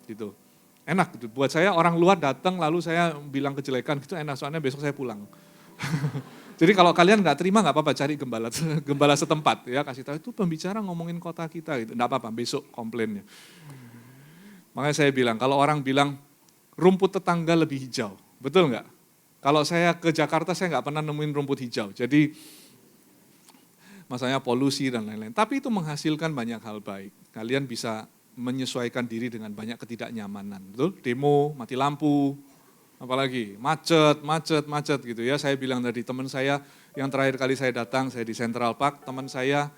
gitu. Enak gitu. Buat saya orang luar datang lalu saya bilang kejelekan gitu enak, soalnya besok saya pulang. Jadi kalau kalian nggak terima nggak apa-apa, cari gembala setempat ya, kasih tahu itu pembicara ngomongin kota kita gitu, nggak apa-apa, besok komplainnya. Makanya saya bilang kalau orang bilang rumput tetangga lebih hijau, betul nggak? Kalau saya ke Jakarta saya nggak pernah nemuin rumput hijau, jadi masalahnya polusi dan lain-lain. Tapi itu menghasilkan banyak hal baik. Kalian bisa menyesuaikan diri dengan banyak ketidaknyamanan, betul? Demo, mati lampu. Apalagi macet gitu ya. Saya bilang tadi teman saya yang terakhir kali saya datang, saya di Central Park, teman saya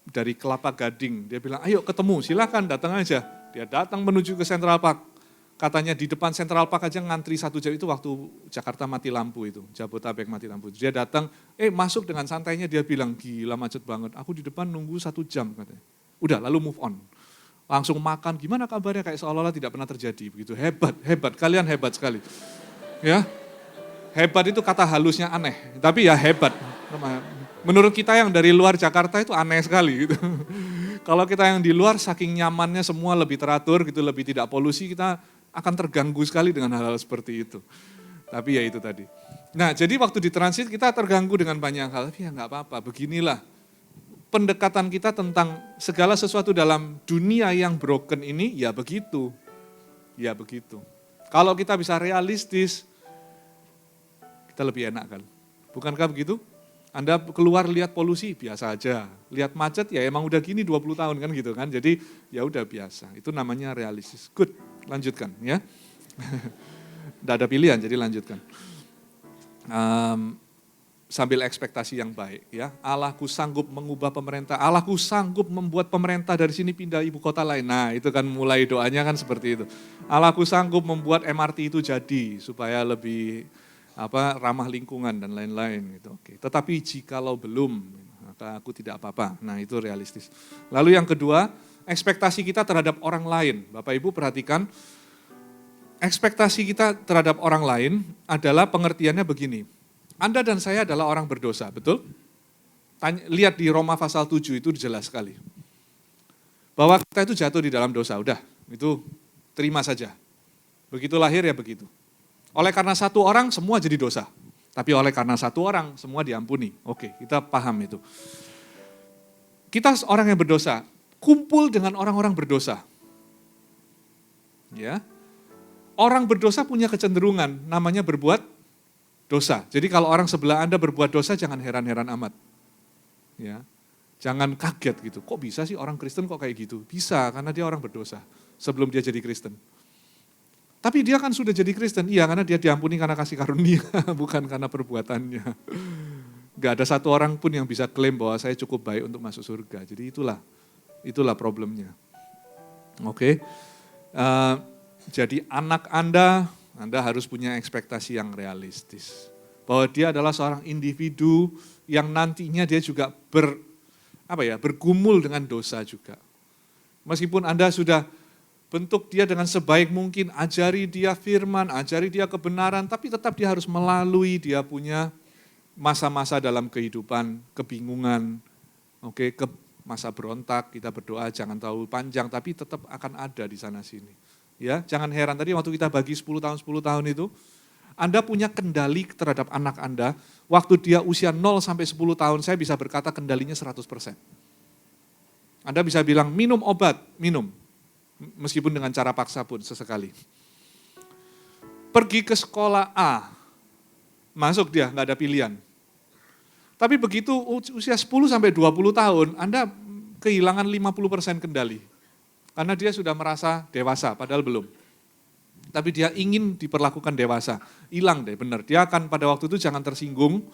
dari Kelapa Gading, dia bilang ayo ketemu silakan datang aja. Dia datang menuju ke Central Park, katanya di depan Central Park aja ngantri 1 jam, itu waktu Jakarta mati lampu itu, Jabodetabek mati lampu. Dia datang, masuk dengan santainya dia bilang gila macet banget, aku di depan nunggu 1 jam katanya. Udah lalu move on. Langsung makan, gimana kabarnya, kayak seolah-olah tidak pernah terjadi. Begitu hebat, kalian hebat sekali. Ya, hebat itu kata halusnya aneh, tapi ya hebat. Menurut kita yang dari luar Jakarta itu aneh sekali gitu. Kalau kita yang di luar saking nyamannya semua lebih teratur gitu, lebih tidak polusi, kita akan terganggu sekali dengan hal-hal seperti itu. Tapi ya itu tadi. Nah jadi waktu di transit kita terganggu dengan banyak hal, tapi ya nggak apa-apa, beginilah. Pendekatan kita tentang segala sesuatu dalam dunia yang broken ini, ya begitu. Ya begitu. Kalau kita bisa realistis, kita lebih enak kan. Bukankah begitu? Anda keluar lihat polusi, biasa aja. Lihat macet, ya emang udah gini 20 tahun kan gitu kan. Jadi ya udah biasa. Itu namanya realistis. Good, lanjutkan ya. Tidak ada pilihan, jadi lanjutkan. Sambil ekspektasi yang baik ya. Allahku sanggup mengubah pemerintah, Allahku sanggup membuat pemerintah dari sini pindah ibu kota lain. Nah itu kan mulai doanya kan seperti itu. Allahku sanggup membuat MRT itu jadi supaya lebih ramah lingkungan dan lain-lain gitu. Oke. Tetapi jikalau belum, maka aku tidak apa-apa. Nah itu realistis. Lalu yang kedua, ekspektasi kita terhadap orang lain. Bapak Ibu perhatikan, ekspektasi kita terhadap orang lain adalah pengertiannya begini. Anda dan saya adalah orang berdosa, betul? Lihat di Roma pasal 7 itu jelas sekali. Bahwa kita itu jatuh di dalam dosa, udah, itu terima saja. Begitu lahir ya begitu. Oleh karena satu orang semua jadi dosa. Tapi oleh karena satu orang semua diampuni. Oke, kita paham itu. Kita orang yang berdosa, kumpul dengan orang-orang berdosa. Ya. Orang berdosa punya kecenderungan, namanya berbuat dosa. Jadi kalau orang sebelah Anda berbuat dosa, jangan heran-heran amat. Ya, jangan kaget gitu. Kok bisa sih orang Kristen kok kayak gitu? Bisa, karena dia orang berdosa sebelum dia jadi Kristen. Tapi dia kan sudah jadi Kristen, iya karena dia diampuni karena kasih karunia, bukan karena perbuatannya. Gak ada satu orang pun yang bisa klaim bahwa saya cukup baik untuk masuk surga. Jadi itulah problemnya. Oke, jadi anak Anda harus punya ekspektasi yang realistis. Bahwa dia adalah seorang individu yang nantinya dia juga bergumul dengan dosa juga. Meskipun Anda sudah bentuk dia dengan sebaik mungkin, ajari dia firman, ajari dia kebenaran, tapi tetap dia harus melalui dia punya masa-masa dalam kehidupan, kebingungan, ke masa berontak, kita berdoa jangan terlalu panjang, tapi tetap akan ada di sana-sini. Ya, jangan heran tadi waktu kita bagi 10 tahun itu, Anda punya kendali terhadap anak Anda, waktu dia usia 0 sampai 10 tahun, saya bisa berkata kendalinya 100%. Anda bisa bilang minum obat, minum. Meskipun dengan cara paksa pun sesekali. pergi ke sekolah A, masuk dia, nggak ada pilihan. Tapi begitu usia 10 sampai 20 tahun, Anda kehilangan 50% kendali. Karena dia sudah merasa dewasa, padahal belum. Tapi dia ingin diperlakukan dewasa. Hilang deh, benar. Dia akan pada waktu itu jangan tersinggung,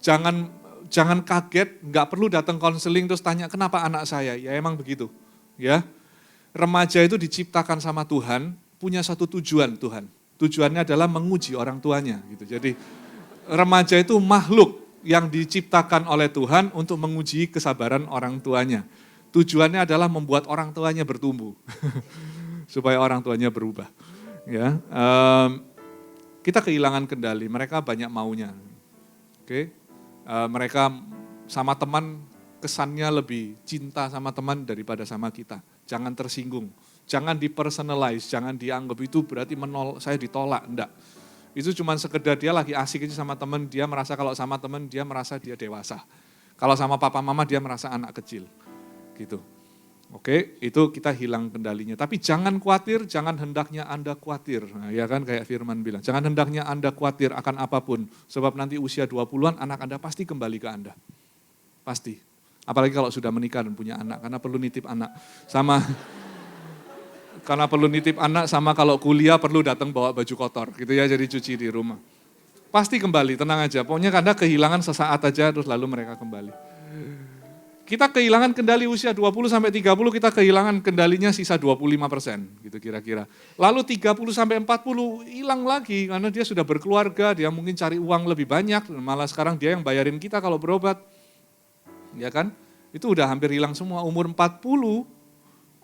jangan kaget, nggak perlu datang konseling terus tanya kenapa anak saya. Ya emang begitu. Ya, remaja itu diciptakan sama Tuhan, punya satu tujuan Tuhan. Tujuannya adalah menguji orang tuanya. Gitu. Jadi remaja itu makhluk yang diciptakan oleh Tuhan untuk menguji kesabaran orang tuanya. Tujuannya adalah membuat orang tuanya bertumbuh, supaya orang tuanya berubah. Ya, kita kehilangan kendali. Mereka banyak maunya. Oke, mereka sama teman kesannya lebih cinta sama teman daripada sama kita. Jangan tersinggung, jangan dipersonalize, jangan dianggap itu berarti saya ditolak, enggak. Itu cuma sekedar dia lagi asik aja sama teman, dia merasa kalau sama teman dia merasa dia dewasa. Kalau sama papa mama dia merasa anak kecil. Gitu. Oke, itu kita hilang kendalinya. Tapi jangan khawatir, jangan hendaknya Anda khawatir. Nah, ya kan kayak Firman bilang, jangan hendaknya Anda khawatir akan apapun. Sebab nanti usia 20-an anak Anda pasti kembali ke Anda. Pasti. Apalagi kalau sudah menikah dan punya anak, karena perlu nitip anak. Karena perlu nitip anak sama kalau kuliah perlu datang bawa baju kotor gitu ya, jadi cuci di rumah. Pasti kembali, tenang aja. Pokoknya Anda kehilangan sesaat aja terus lalu mereka kembali. Kita kehilangan kendali usia 20 sampai 30, kita kehilangan kendalinya sisa 25% gitu kira-kira. Lalu 30 sampai 40 hilang lagi karena dia sudah berkeluarga, dia mungkin cari uang lebih banyak, malah sekarang dia yang bayarin kita kalau berobat. Ya kan? Itu udah hampir hilang semua. Umur 40,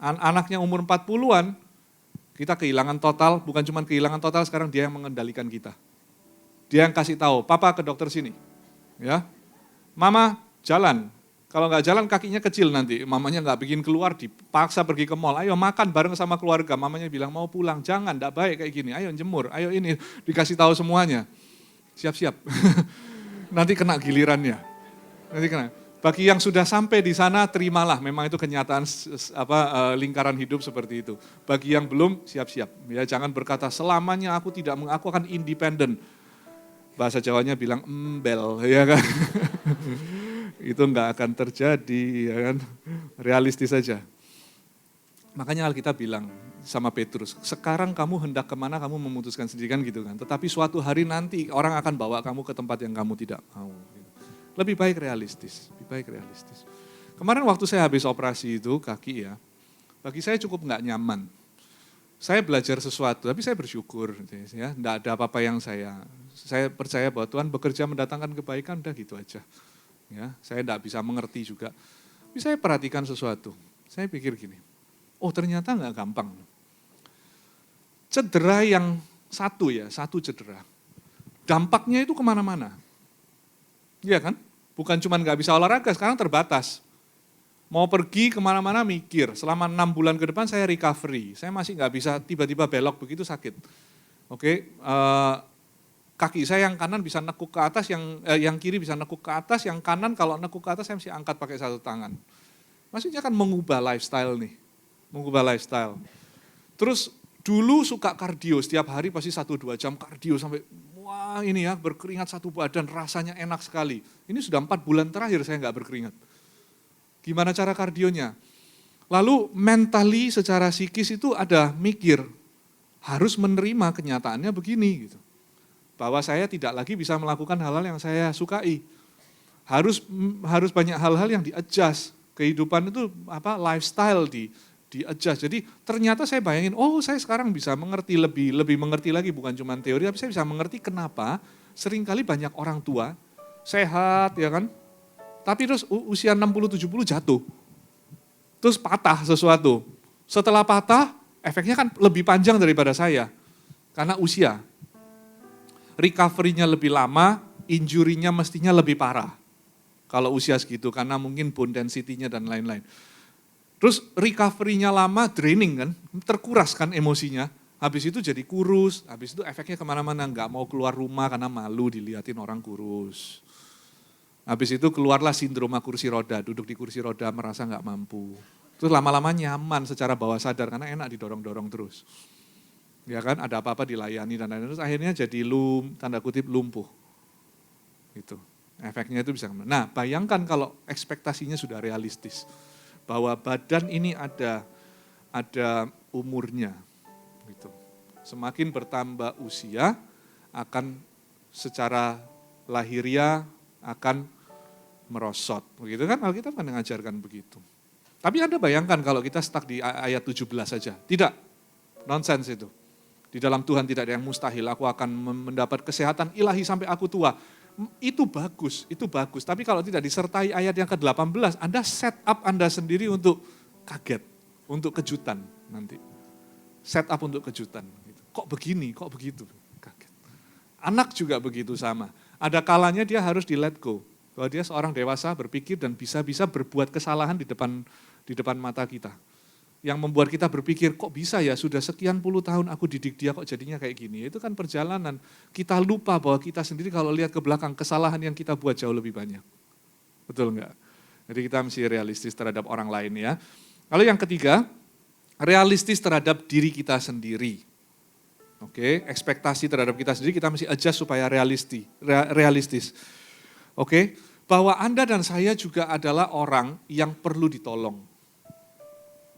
anaknya umur 40-an, kita kehilangan total, bukan cuma kehilangan total, sekarang dia yang mengendalikan kita. Dia yang kasih tahu, papa ke dokter sini. Ya, mama jalan, kalau nggak jalan kakinya kecil nanti, mamanya nggak bikin keluar, dipaksa pergi ke mall, ayo makan bareng sama keluarga, mamanya bilang mau pulang, jangan, nggak baik kayak gini, ayo jemur, ayo ini, dikasih tahu semuanya. Siap-siap, nanti kena gilirannya. Nanti kena. Bagi yang sudah sampai di sana, terimalah. Memang itu kenyataan lingkaran hidup seperti itu. Bagi yang belum, siap-siap. Ya, jangan berkata selamanya aku akan independen. Bahasa Jawanya bilang embel, ya kan? Itu enggak akan terjadi, ya kan? Realistis saja. Makanya Alkitab bilang sama Petrus, sekarang kamu hendak kemana kamu memutuskan sendiri kan gitu kan. Tetapi suatu hari nanti orang akan bawa kamu ke tempat yang kamu tidak mau. Lebih baik realistis, Kemarin waktu saya habis operasi itu kaki ya, bagi saya cukup nggak nyaman. Saya belajar sesuatu, tapi saya bersyukur, ya, nggak ada apa-apa yang saya percaya bahwa Tuhan bekerja mendatangkan kebaikan, udah gitu aja. Ya, saya nggak bisa mengerti juga. Tapi saya perhatikan sesuatu, saya pikir gini, oh ternyata nggak gampang. Cedera yang satu cedera, dampaknya itu kemana-mana. Iya kan? Bukan cuma nggak bisa olahraga, sekarang terbatas. Mau pergi kemana-mana mikir, selama 6 bulan ke depan saya recovery. Saya masih nggak bisa tiba-tiba belok begitu sakit. Oke, kaki saya yang kanan bisa nekuk ke atas, yang kiri bisa nekuk ke atas, yang kanan kalau nekuk ke atas saya mesti angkat pakai satu tangan. Maksudnya kan mengubah lifestyle nih, Terus dulu suka kardio, setiap hari pasti 1-2 jam kardio sampai wah ini ya berkeringat satu badan rasanya enak sekali. Ini sudah 4 bulan terakhir saya nggak berkeringat. Gimana cara kardionya? Lalu mentally secara psikis itu ada mikir, harus menerima kenyataannya begini gitu. Bahwa saya tidak lagi bisa melakukan hal-hal yang saya sukai. Harus banyak hal-hal yang di-adjust. Kehidupan itu lifestyle di-adjust. Jadi ternyata saya bayangin, oh saya sekarang bisa mengerti lebih mengerti lagi, bukan cuma teori, tapi saya bisa mengerti kenapa seringkali banyak orang tua sehat ya kan, tapi terus usia 60-70 jatuh, terus patah sesuatu. Setelah patah, efeknya kan lebih panjang daripada saya, karena usia. Recovery-nya lebih lama, injury-nya mestinya lebih parah. Kalau usia segitu, karena mungkin bone density-nya dan lain-lain. Terus recovery-nya lama, draining kan, terkuras kan emosinya. Habis itu jadi kurus, habis itu efeknya kemana-mana, nggak mau keluar rumah karena malu dilihatin orang kurus. Habis itu keluarlah sindroma kursi roda, duduk di kursi roda merasa nggak mampu. Terus lama-lama nyaman secara bawah sadar karena enak didorong-dorong terus. Ya kan, ada apa-apa dilayani dan lain-lain. Terus akhirnya jadi tanda kutip lumpuh. Gitu. Efeknya itu bisa. Nah, bayangkan kalau ekspektasinya sudah realistis. Bahwa badan ini ada umurnya. Gitu. Semakin bertambah usia, akan secara lahiriah akan merosot. Begitu kan, Alkitab kan mengajarkan begitu. Tapi Anda bayangkan kalau kita stuck di ayat 17 saja. Tidak, nonsens itu. Di dalam Tuhan tidak ada yang mustahil, aku akan mendapat kesehatan ilahi sampai aku tua. Itu bagus. Tapi kalau tidak disertai ayat yang ke-18, Anda set up Anda sendiri untuk kaget, untuk kejutan nanti. Set up untuk kejutan. Kok begini, kok begitu? Kaget. Anak juga begitu sama. Ada kalanya dia harus di let go. Bahwa dia seorang dewasa berpikir dan bisa-bisa berbuat kesalahan di depan mata kita. Yang membuat kita berpikir, kok bisa ya sudah sekian puluh tahun aku didik dia kok jadinya kayak gini. Itu kan perjalanan. Kita lupa bahwa kita sendiri kalau lihat ke belakang, kesalahan yang kita buat jauh lebih banyak. Betul enggak? Jadi kita mesti realistis terhadap orang lain ya. Lalu yang ketiga, realistis terhadap diri kita sendiri. Oke, ekspektasi terhadap kita sendiri kita mesti adjust supaya realistis. Oke, bahwa Anda dan saya juga adalah orang yang perlu ditolong.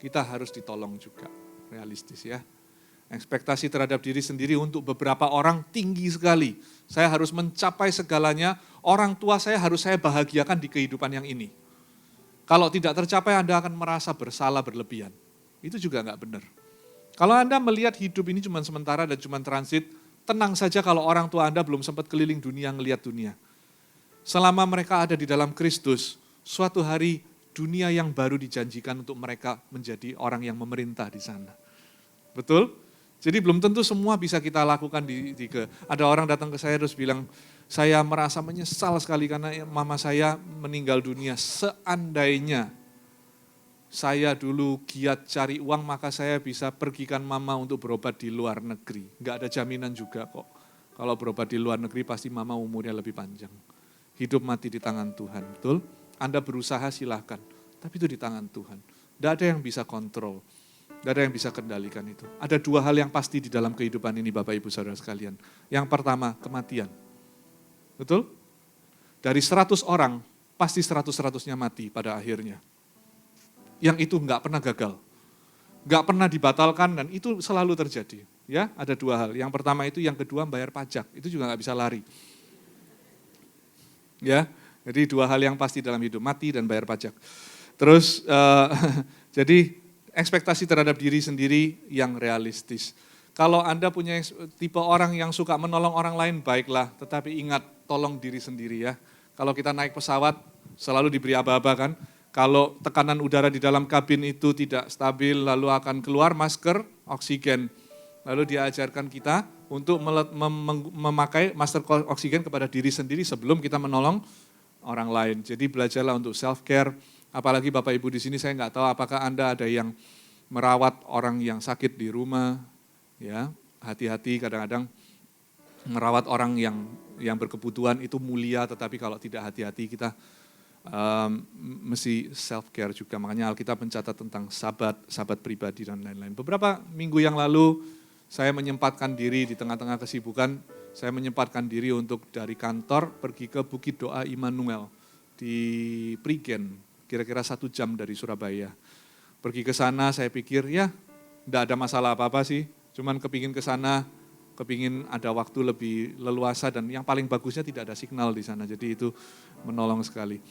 Kita harus ditolong juga, realistis ya. Ekspektasi terhadap diri sendiri untuk beberapa orang tinggi sekali. Saya harus mencapai segalanya, orang tua saya harus saya bahagiakan di kehidupan yang ini. Kalau tidak tercapai Anda akan merasa bersalah berlebihan. Itu juga enggak benar. Kalau Anda melihat hidup ini cuma sementara dan cuma transit, tenang saja kalau orang tua Anda belum sempat keliling dunia, ngelihat dunia. Selama mereka ada di dalam Kristus, suatu hari dunia yang baru dijanjikan untuk mereka menjadi orang yang memerintah di sana. Betul? Jadi belum tentu semua bisa kita lakukan ada orang datang ke saya terus bilang, saya merasa menyesal sekali karena mama saya meninggal dunia. Seandainya saya dulu giat cari uang, maka saya bisa pergikan mama untuk berobat di luar negeri. Enggak ada jaminan juga kok. Kalau berobat di luar negeri pasti mama umurnya lebih panjang. Hidup mati di tangan Tuhan, betul? Anda berusaha silahkan, tapi itu di tangan Tuhan. Tidak ada yang bisa kontrol, tidak ada yang bisa kendalikan itu. Ada dua hal yang pasti di dalam kehidupan ini Bapak Ibu Saudara sekalian. Yang pertama, kematian. Betul? Dari 100 orang, pasti 100-100-nya mati pada akhirnya. Yang itu enggak pernah gagal, enggak pernah dibatalkan dan itu selalu terjadi. Ya, ada dua hal. Yang pertama itu, yang kedua bayar pajak, itu juga enggak bisa lari. Ya. Jadi dua hal yang pasti dalam hidup, mati dan bayar pajak. Terus, jadi ekspektasi terhadap diri sendiri yang realistis. Kalau Anda punya tipe orang yang suka menolong orang lain, baiklah. Tetapi ingat, tolong diri sendiri ya. Kalau kita naik pesawat, selalu diberi aba-aba kan. Kalau tekanan udara di dalam kabin itu tidak stabil, lalu akan keluar masker, oksigen. Lalu diajarkan kita untuk memakai masker oksigen kepada diri sendiri sebelum kita menolong orang lain. Jadi belajarlah untuk self-care, apalagi Bapak Ibu di sini saya nggak tahu apakah Anda ada yang merawat orang yang sakit di rumah, ya hati-hati kadang-kadang merawat orang yang berkebutuhan itu mulia, tetapi kalau tidak hati-hati kita mesti self-care juga. Makanya Alkitab mencatat tentang sahabat pribadi dan lain-lain. Beberapa minggu yang lalu saya menyempatkan diri di tengah-tengah kesibukan, saya menyempatkan diri untuk dari kantor pergi ke Bukit Doa Immanuel di Prigen, kira-kira 1 jam dari Surabaya. Pergi ke sana saya pikir ya tidak ada masalah apa-apa sih, cuman kepingin ke sana, kepingin ada waktu lebih leluasa dan yang paling bagusnya tidak ada signal di sana, jadi itu menolong sekali.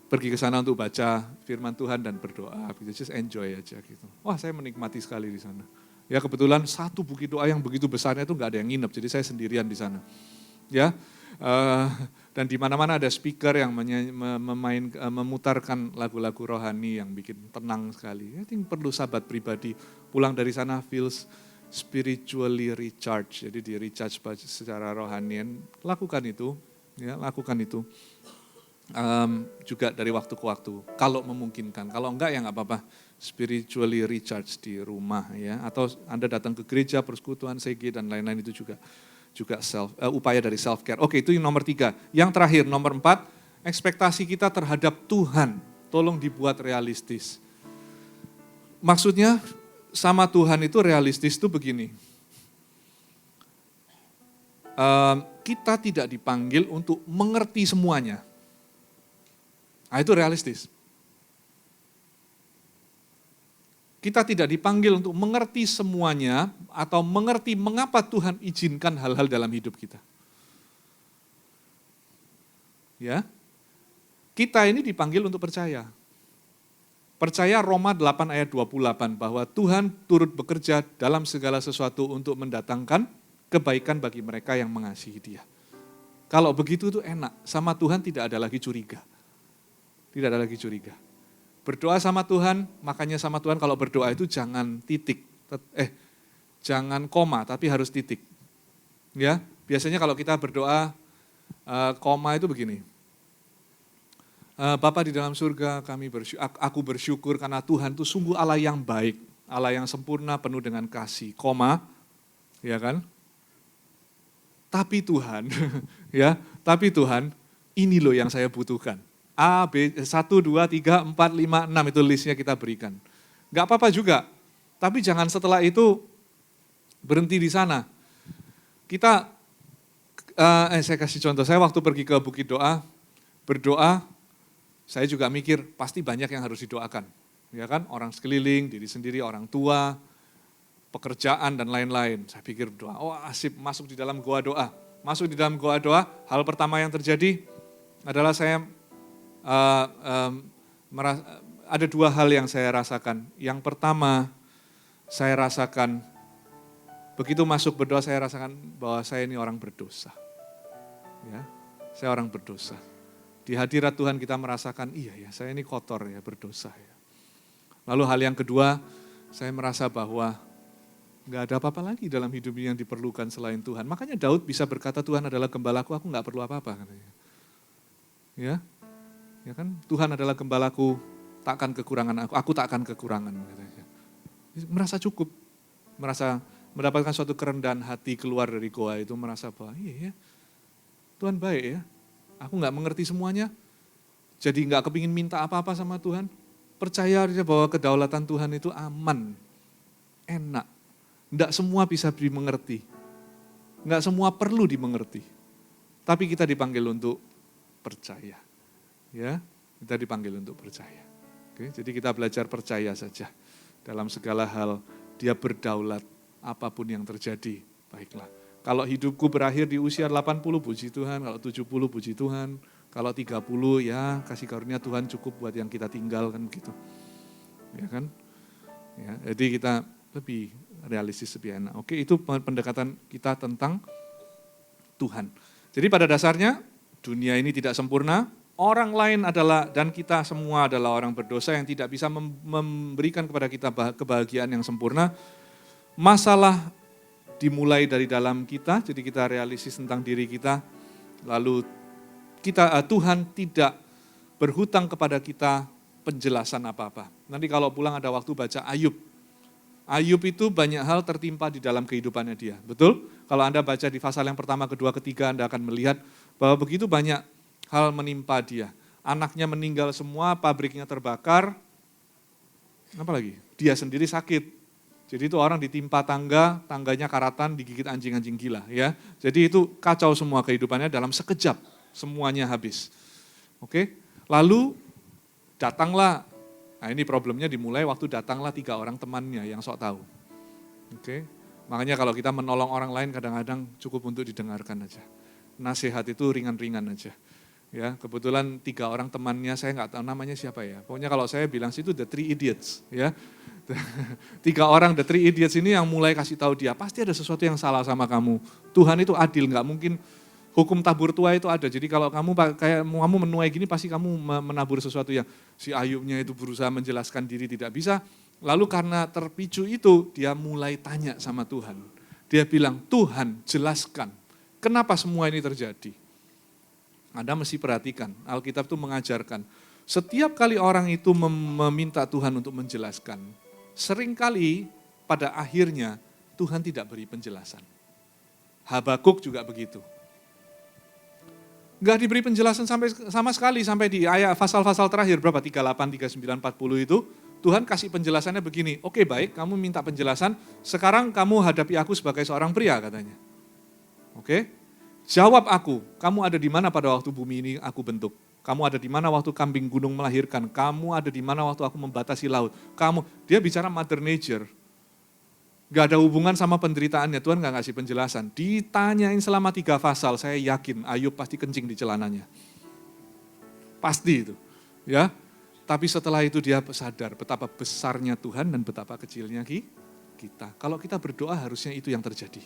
Pergi ke sana untuk baca firman Tuhan dan berdoa, just enjoy aja gitu. Wah saya menikmati sekali di sana. Ya kebetulan satu bukit doa yang begitu besarnya itu nggak ada yang nginep, jadi saya sendirian di sana. Ya, dan di mana-mana ada speaker yang memutarkan lagu-lagu rohani yang bikin tenang sekali. I think perlu sahabat pribadi pulang dari sana feels spiritually recharge, jadi di recharge secara rohani. Lakukan itu, ya lakukan itu. Juga dari waktu ke waktu, kalau memungkinkan. Kalau enggak ya enggak apa-apa, spiritually recharge di rumah ya. Atau Anda datang ke gereja, persekutuan, CG dan lain-lain itu juga upaya dari self-care. Oke, itu yang nomor 3. Yang terakhir, nomor 4, ekspektasi kita terhadap Tuhan. Tolong dibuat realistis. Maksudnya sama Tuhan itu realistis itu begini. Kita tidak dipanggil untuk mengerti semuanya. Nah, itu realistis. Kita tidak dipanggil untuk mengerti semuanya atau mengerti mengapa Tuhan izinkan hal-hal dalam hidup kita. Ya. Kita ini dipanggil untuk percaya. Percaya Roma 8 ayat 28 bahwa Tuhan turut bekerja dalam segala sesuatu untuk mendatangkan kebaikan bagi mereka yang mengasihi Dia. Kalau begitu itu enak, sama Tuhan tidak ada lagi curiga. Tidak ada lagi curiga. Berdoa sama Tuhan, makanya sama Tuhan kalau berdoa itu jangan titik, jangan koma, tapi harus titik. Ya, biasanya kalau kita berdoa koma itu begini. Bapa di dalam surga, aku bersyukur karena Tuhan itu sungguh Allah yang baik, Allah yang sempurna, penuh dengan kasih, koma, ya kan? Tapi Tuhan, ya, tapi Tuhan, ini loh yang saya butuhkan. A, B, 1, 2, 3, 4, 5, 6 itu listnya kita berikan. Enggak apa-apa juga, tapi jangan setelah itu berhenti di sana. Kita, saya kasih contoh, saya waktu pergi ke Bukit Doa, berdoa, saya juga mikir pasti banyak yang harus didoakan. Ya kan, orang sekeliling, diri sendiri, orang tua, pekerjaan dan lain-lain. Saya pikir doa, oh asik masuk di dalam goa doa. Masuk di dalam goa doa, hal pertama yang terjadi adalah saya ada dua hal yang saya rasakan. Yang pertama, saya rasakan, begitu masuk berdoa saya rasakan bahwa saya ini orang berdosa. Ya, saya orang berdosa. Di hadirat Tuhan kita merasakan, iya ya saya ini kotor ya, berdosa ya. Lalu hal yang kedua, saya merasa bahwa nggak ada apa-apa lagi dalam hidup ini yang diperlukan selain Tuhan. Makanya Daud bisa berkata Tuhan adalah gembalaku, aku nggak perlu apa-apa katanya. Ya kan, Tuhan adalah gembalaku, takkan kekurangan aku tak akan kekurangan. Katanya. Merasa cukup, merasa mendapatkan suatu kerendahan hati keluar dari goa itu, merasa bahwa iya ya, Tuhan baik ya, aku nggak mengerti semuanya, jadi nggak kepingin minta apa-apa sama Tuhan, percaya aja bahwa kedaulatan Tuhan itu aman, enak, nggak semua bisa dimengerti, nggak semua perlu dimengerti, tapi kita dipanggil untuk percaya. Ya, kita dipanggil untuk percaya. Oke, jadi kita belajar percaya saja. Dalam segala hal, Dia berdaulat, apapun yang terjadi, baiklah. Kalau hidupku berakhir di usia 80, puji Tuhan. Kalau 70, puji Tuhan. Kalau 30, ya kasih karunia Tuhan cukup buat yang kita tinggal, kan begitu. Ya kan? Ya, jadi kita lebih realistis, lebih enak. Oke, itu pendekatan kita tentang Tuhan. Jadi pada dasarnya, dunia ini tidak sempurna, orang lain adalah, dan kita semua adalah orang berdosa yang tidak bisa memberikan kepada kita kebahagiaan yang sempurna. Masalah dimulai dari dalam kita, jadi kita realistis tentang diri kita, lalu Tuhan tidak berhutang kepada kita penjelasan apa-apa. Nanti kalau pulang ada waktu baca Ayub. Ayub itu banyak hal tertimpa di dalam kehidupannya dia, betul? Kalau Anda baca di pasal yang pertama, kedua, ketiga, Anda akan melihat bahwa begitu banyak hal menimpa dia. Anaknya meninggal semua, pabriknya terbakar, apa lagi? Dia sendiri sakit. Jadi itu orang ditimpa tangganya karatan, digigit anjing-anjing gila. Ya. Jadi itu kacau semua kehidupannya dalam sekejap, semuanya habis. Oke. Lalu datanglah, nah ini problemnya dimulai waktu datanglah 3 orang temannya yang sok tahu. Oke. Makanya kalau kita menolong orang lain kadang-kadang cukup untuk didengarkan aja. Nasihat itu ringan-ringan aja. Ya, kebetulan 3 orang temannya, saya nggak tahu namanya siapa ya. Pokoknya kalau saya bilang situ the 3 idiots, ya. 3 orang the 3 idiots ini yang mulai kasih tahu dia, pasti ada sesuatu yang salah sama kamu. Tuhan itu adil, nggak mungkin hukum tabur tuai itu ada. Jadi kalau kamu menuai gini, pasti kamu menabur sesuatu yang si Ayubnya itu berusaha menjelaskan diri tidak bisa. Lalu karena terpicu itu, dia mulai tanya sama Tuhan. Dia bilang, Tuhan jelaskan, kenapa semua ini terjadi? Anda mesti perhatikan, Alkitab itu mengajarkan, setiap kali orang itu meminta Tuhan untuk menjelaskan, seringkali pada akhirnya Tuhan tidak beri penjelasan. Habakuk juga begitu. Enggak diberi penjelasan sama sekali sampai di ayat pasal-pasal terakhir, berapa? 38, 39, 40 itu, Tuhan kasih penjelasannya begini, oke baik kamu minta penjelasan, sekarang kamu hadapi aku sebagai seorang pria katanya. Oke, jawab aku, kamu ada di mana pada waktu bumi ini aku bentuk? Kamu ada di mana waktu kambing gunung melahirkan? Kamu ada di mana waktu aku membatasi laut? Dia bicara mother nature. Gak ada hubungan sama penderitaannya, Tuhan gak ngasih penjelasan. Ditanyain selama 3 pasal, saya yakin Ayub pasti kencing di celananya. Pasti itu. Ya. Tapi setelah itu dia sadar betapa besarnya Tuhan dan betapa kecilnya kita. Kalau kita berdoa harusnya itu yang terjadi.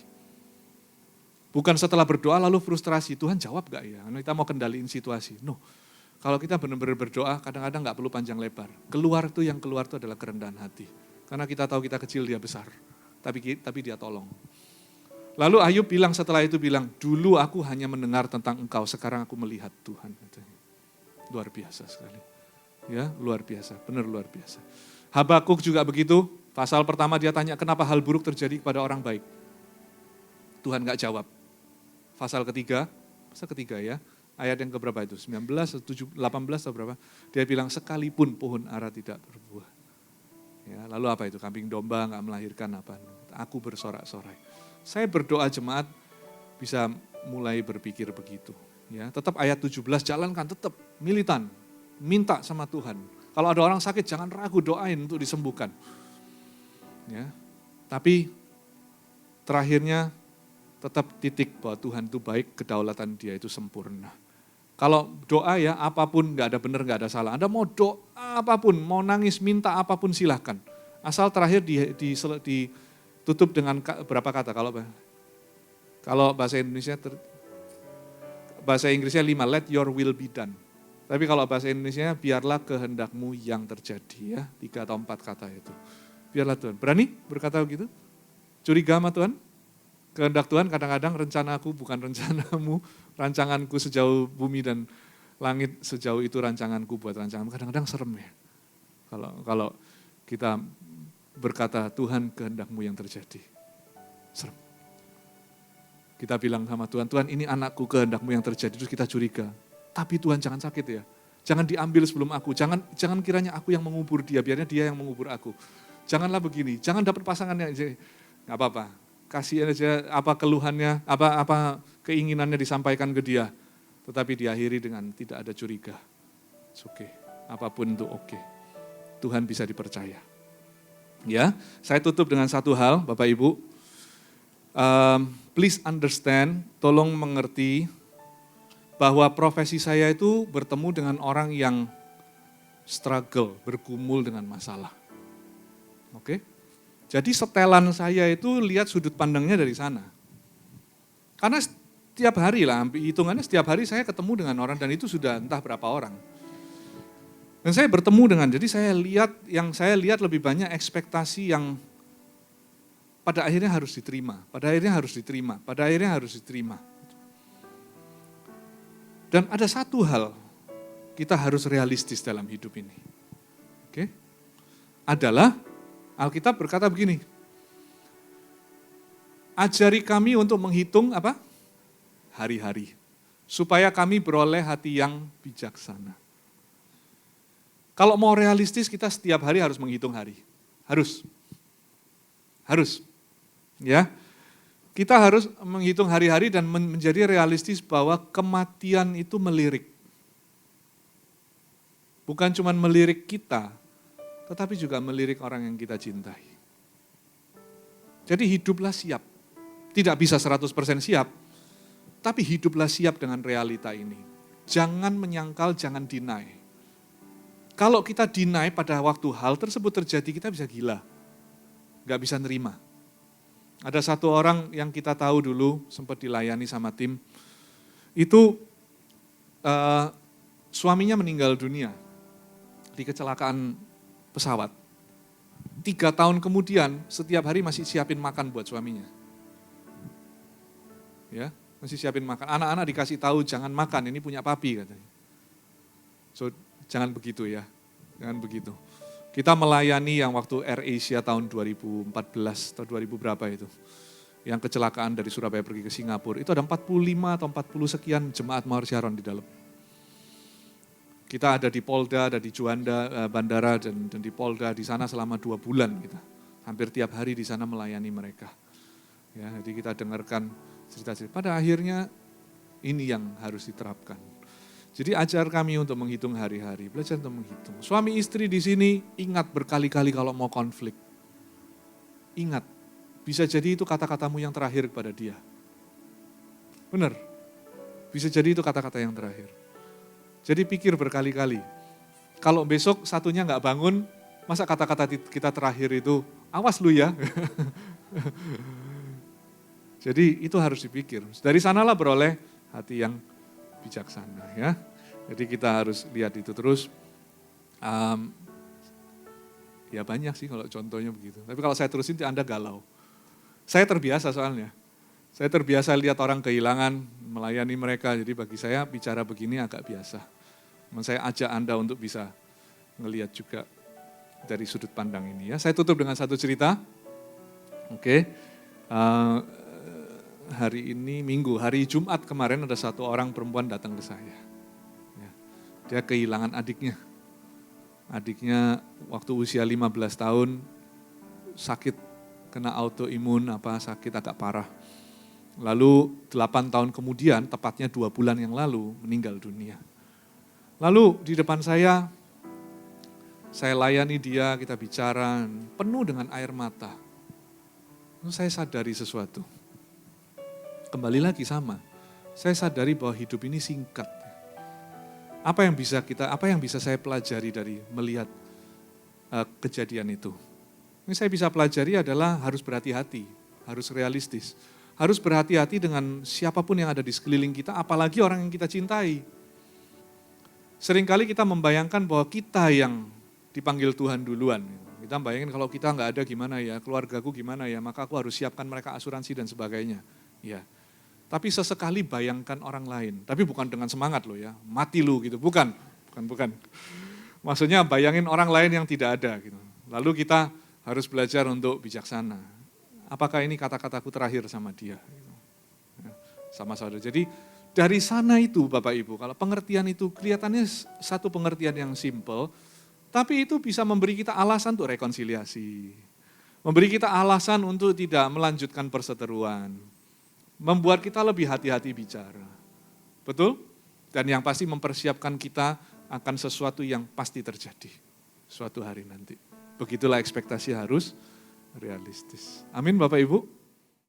Bukan setelah berdoa lalu frustrasi, Tuhan jawab gak ya? Kita mau kendaliin situasi. No. Kalau kita benar-benar berdoa, kadang-kadang gak perlu panjang lebar. Yang keluar itu adalah kerendahan hati. Karena kita tahu kita kecil, dia besar. Tapi dia tolong. Lalu Ayub setelah itu bilang, dulu aku hanya mendengar tentang engkau, sekarang aku melihat Tuhan. Luar biasa sekali. Ya, luar biasa, benar luar biasa. Habakuk juga begitu, pasal pertama dia tanya kenapa hal buruk terjadi kepada orang baik. Tuhan gak jawab. Pasal ketiga ya, ayat yang keberapa itu? 19, 18 atau berapa? Dia bilang sekalipun pohon ara tidak berbuah. Ya, lalu apa itu? Kambing domba gak melahirkan apa? Aku bersorak-sorai. Saya berdoa jemaat bisa mulai berpikir begitu. Ya, tetap ayat 17 jalankan, tetap militan. Minta sama Tuhan. Kalau ada orang sakit jangan ragu doain untuk disembuhkan. Ya, tapi terakhirnya tetap titik bahwa Tuhan itu baik, kedaulatan dia itu sempurna. Kalau doa ya apapun gak ada benar, gak ada salah. Anda mau doa apapun, mau nangis, minta apapun silahkan. Asal terakhir ditutup dengan berapa kata? Kalau bahasa Inggrisnya 5, let your will be done. Tapi kalau bahasa Indonesia biarlah kehendakmu yang terjadi ya. 3 atau 4 kata itu. Biarlah Tuhan. Berani berkata begitu? Curiga sama Tuhan? Kehendak Tuhan kadang-kadang rencanaku bukan rencanamu, rancanganku sejauh bumi dan langit sejauh itu rancanganku buat rancanganmu. Kadang-kadang serem ya. Kalau kita berkata Tuhan kehendakmu yang terjadi. Serem. Kita bilang sama Tuhan, Tuhan ini anakku kehendakmu yang terjadi, terus kita curiga. Tapi Tuhan jangan sakit ya. Jangan diambil sebelum aku. Jangan kiranya aku yang mengubur dia, biarnya dia yang mengubur aku. Janganlah begini, jangan dapat pasangannya. Gak apa-apa. Kasih aja apa keluhannya, apa keinginannya disampaikan ke dia. Tetapi diakhiri dengan tidak ada curiga. It's okay. Apapun itu oke. Tuhan bisa dipercaya. Ya, saya tutup dengan satu hal, Bapak Ibu. Please understand, tolong mengerti bahwa profesi saya itu bertemu dengan orang yang struggle, bergumul dengan masalah. Oke? Jadi setelan saya itu lihat sudut pandangnya dari sana. Karena setiap hari lah, hitungannya setiap hari saya ketemu dengan orang dan itu sudah entah berapa orang. Dan saya bertemu dengan, jadi yang saya lihat lebih banyak ekspektasi yang pada akhirnya harus diterima. Dan ada satu hal, kita harus realistis dalam hidup ini. Oke? Adalah Alkitab berkata begini, ajari kami untuk menghitung apa? Hari-hari, supaya kami beroleh hati yang bijaksana. Kalau mau realistis, kita setiap hari harus menghitung hari. Harus. Ya. Kita harus menghitung hari-hari dan menjadi realistis bahwa kematian itu melirik. Bukan cuma melirik kita, tetapi juga melirik orang yang kita cintai. Jadi hiduplah siap. Tidak bisa 100% siap, tapi hiduplah siap dengan realita ini. Jangan menyangkal, jangan deny. Kalau kita deny pada waktu hal tersebut terjadi, kita bisa gila. Gak bisa nerima. Ada satu orang yang kita tahu dulu, sempat dilayani sama tim, itu suaminya meninggal dunia di kecelakaan pesawat. 3 tahun kemudian, setiap hari masih siapin makan buat suaminya. Ya, masih siapin makan. Anak-anak dikasih tahu jangan makan, ini punya papi katanya. So, jangan begitu ya, jangan begitu. Kita melayani yang waktu AirAsia tahun 2014 atau 2000 berapa itu. Yang kecelakaan dari Surabaya pergi ke Singapura. Itu ada 45 atau 40 sekian jemaat Mawar Syaron di dalam. Kita ada di Polda, ada di Juanda, bandara dan di Polda di sana selama 2 bulan kita. Hampir tiap hari di sana melayani mereka. Ya, jadi kita dengarkan cerita-cerita. Pada akhirnya ini yang harus diterapkan. Jadi ajar kami untuk menghitung hari-hari, belajar untuk menghitung. Suami istri di sini ingat berkali-kali kalau mau konflik. Ingat, bisa jadi itu kata-katamu yang terakhir kepada dia. Benar, bisa jadi itu kata-kata yang terakhir. Jadi pikir berkali-kali, kalau besok satunya nggak bangun, masa kata-kata kita terakhir itu, awas lu ya. Jadi itu harus dipikir. Dari sanalah beroleh hati yang bijaksana ya. Jadi kita harus lihat itu terus. Ya banyak sih kalau contohnya begitu. Tapi kalau saya terusin Anda galau. Saya terbiasa soalnya. Saya terbiasa lihat orang kehilangan, melayani mereka. Jadi bagi saya bicara begini agak biasa. Saya ajak Anda untuk bisa ngelihat juga dari sudut pandang ini ya. Saya tutup dengan satu cerita. Oke. Hari ini Minggu, hari Jumat kemarin ada satu orang perempuan datang ke saya. Ya, dia kehilangan adiknya. Adiknya waktu usia 15 tahun sakit, kena autoimun, sakit agak parah. Lalu 8 tahun kemudian, tepatnya 2 bulan yang lalu, meninggal dunia. Lalu di depan saya layani dia, kita bicara, penuh dengan air mata. Lalu saya sadari sesuatu. Kembali lagi sama, saya sadari bahwa hidup ini singkat. Apa yang bisa saya pelajari dari melihat kejadian itu? Yang saya bisa pelajari adalah harus berhati-hati, harus realistis. Harus berhati-hati dengan siapapun yang ada di sekeliling kita, apalagi orang yang kita cintai. Seringkali kita membayangkan bahwa kita yang dipanggil Tuhan duluan. Kita bayangin kalau kita nggak ada gimana ya, keluargaku gimana ya, maka aku harus siapkan mereka asuransi dan sebagainya. Ya. Tapi sesekali bayangkan orang lain, tapi bukan dengan semangat loh ya, mati lu gitu, bukan. Maksudnya bayangin orang lain yang tidak ada gitu. Lalu kita harus belajar untuk bijaksana. Apakah ini kata-kataku terakhir sama dia? Sama saudara. Jadi dari sana itu Bapak Ibu, kalau pengertian itu kelihatannya satu pengertian yang simple, tapi itu bisa memberi kita alasan untuk rekonsiliasi. Memberi kita alasan untuk tidak melanjutkan perseteruan. Membuat kita lebih hati-hati bicara. Betul? Dan yang pasti mempersiapkan kita akan sesuatu yang pasti terjadi suatu hari nanti. Begitulah ekspektasi harus realistis. Amin Bapak Ibu.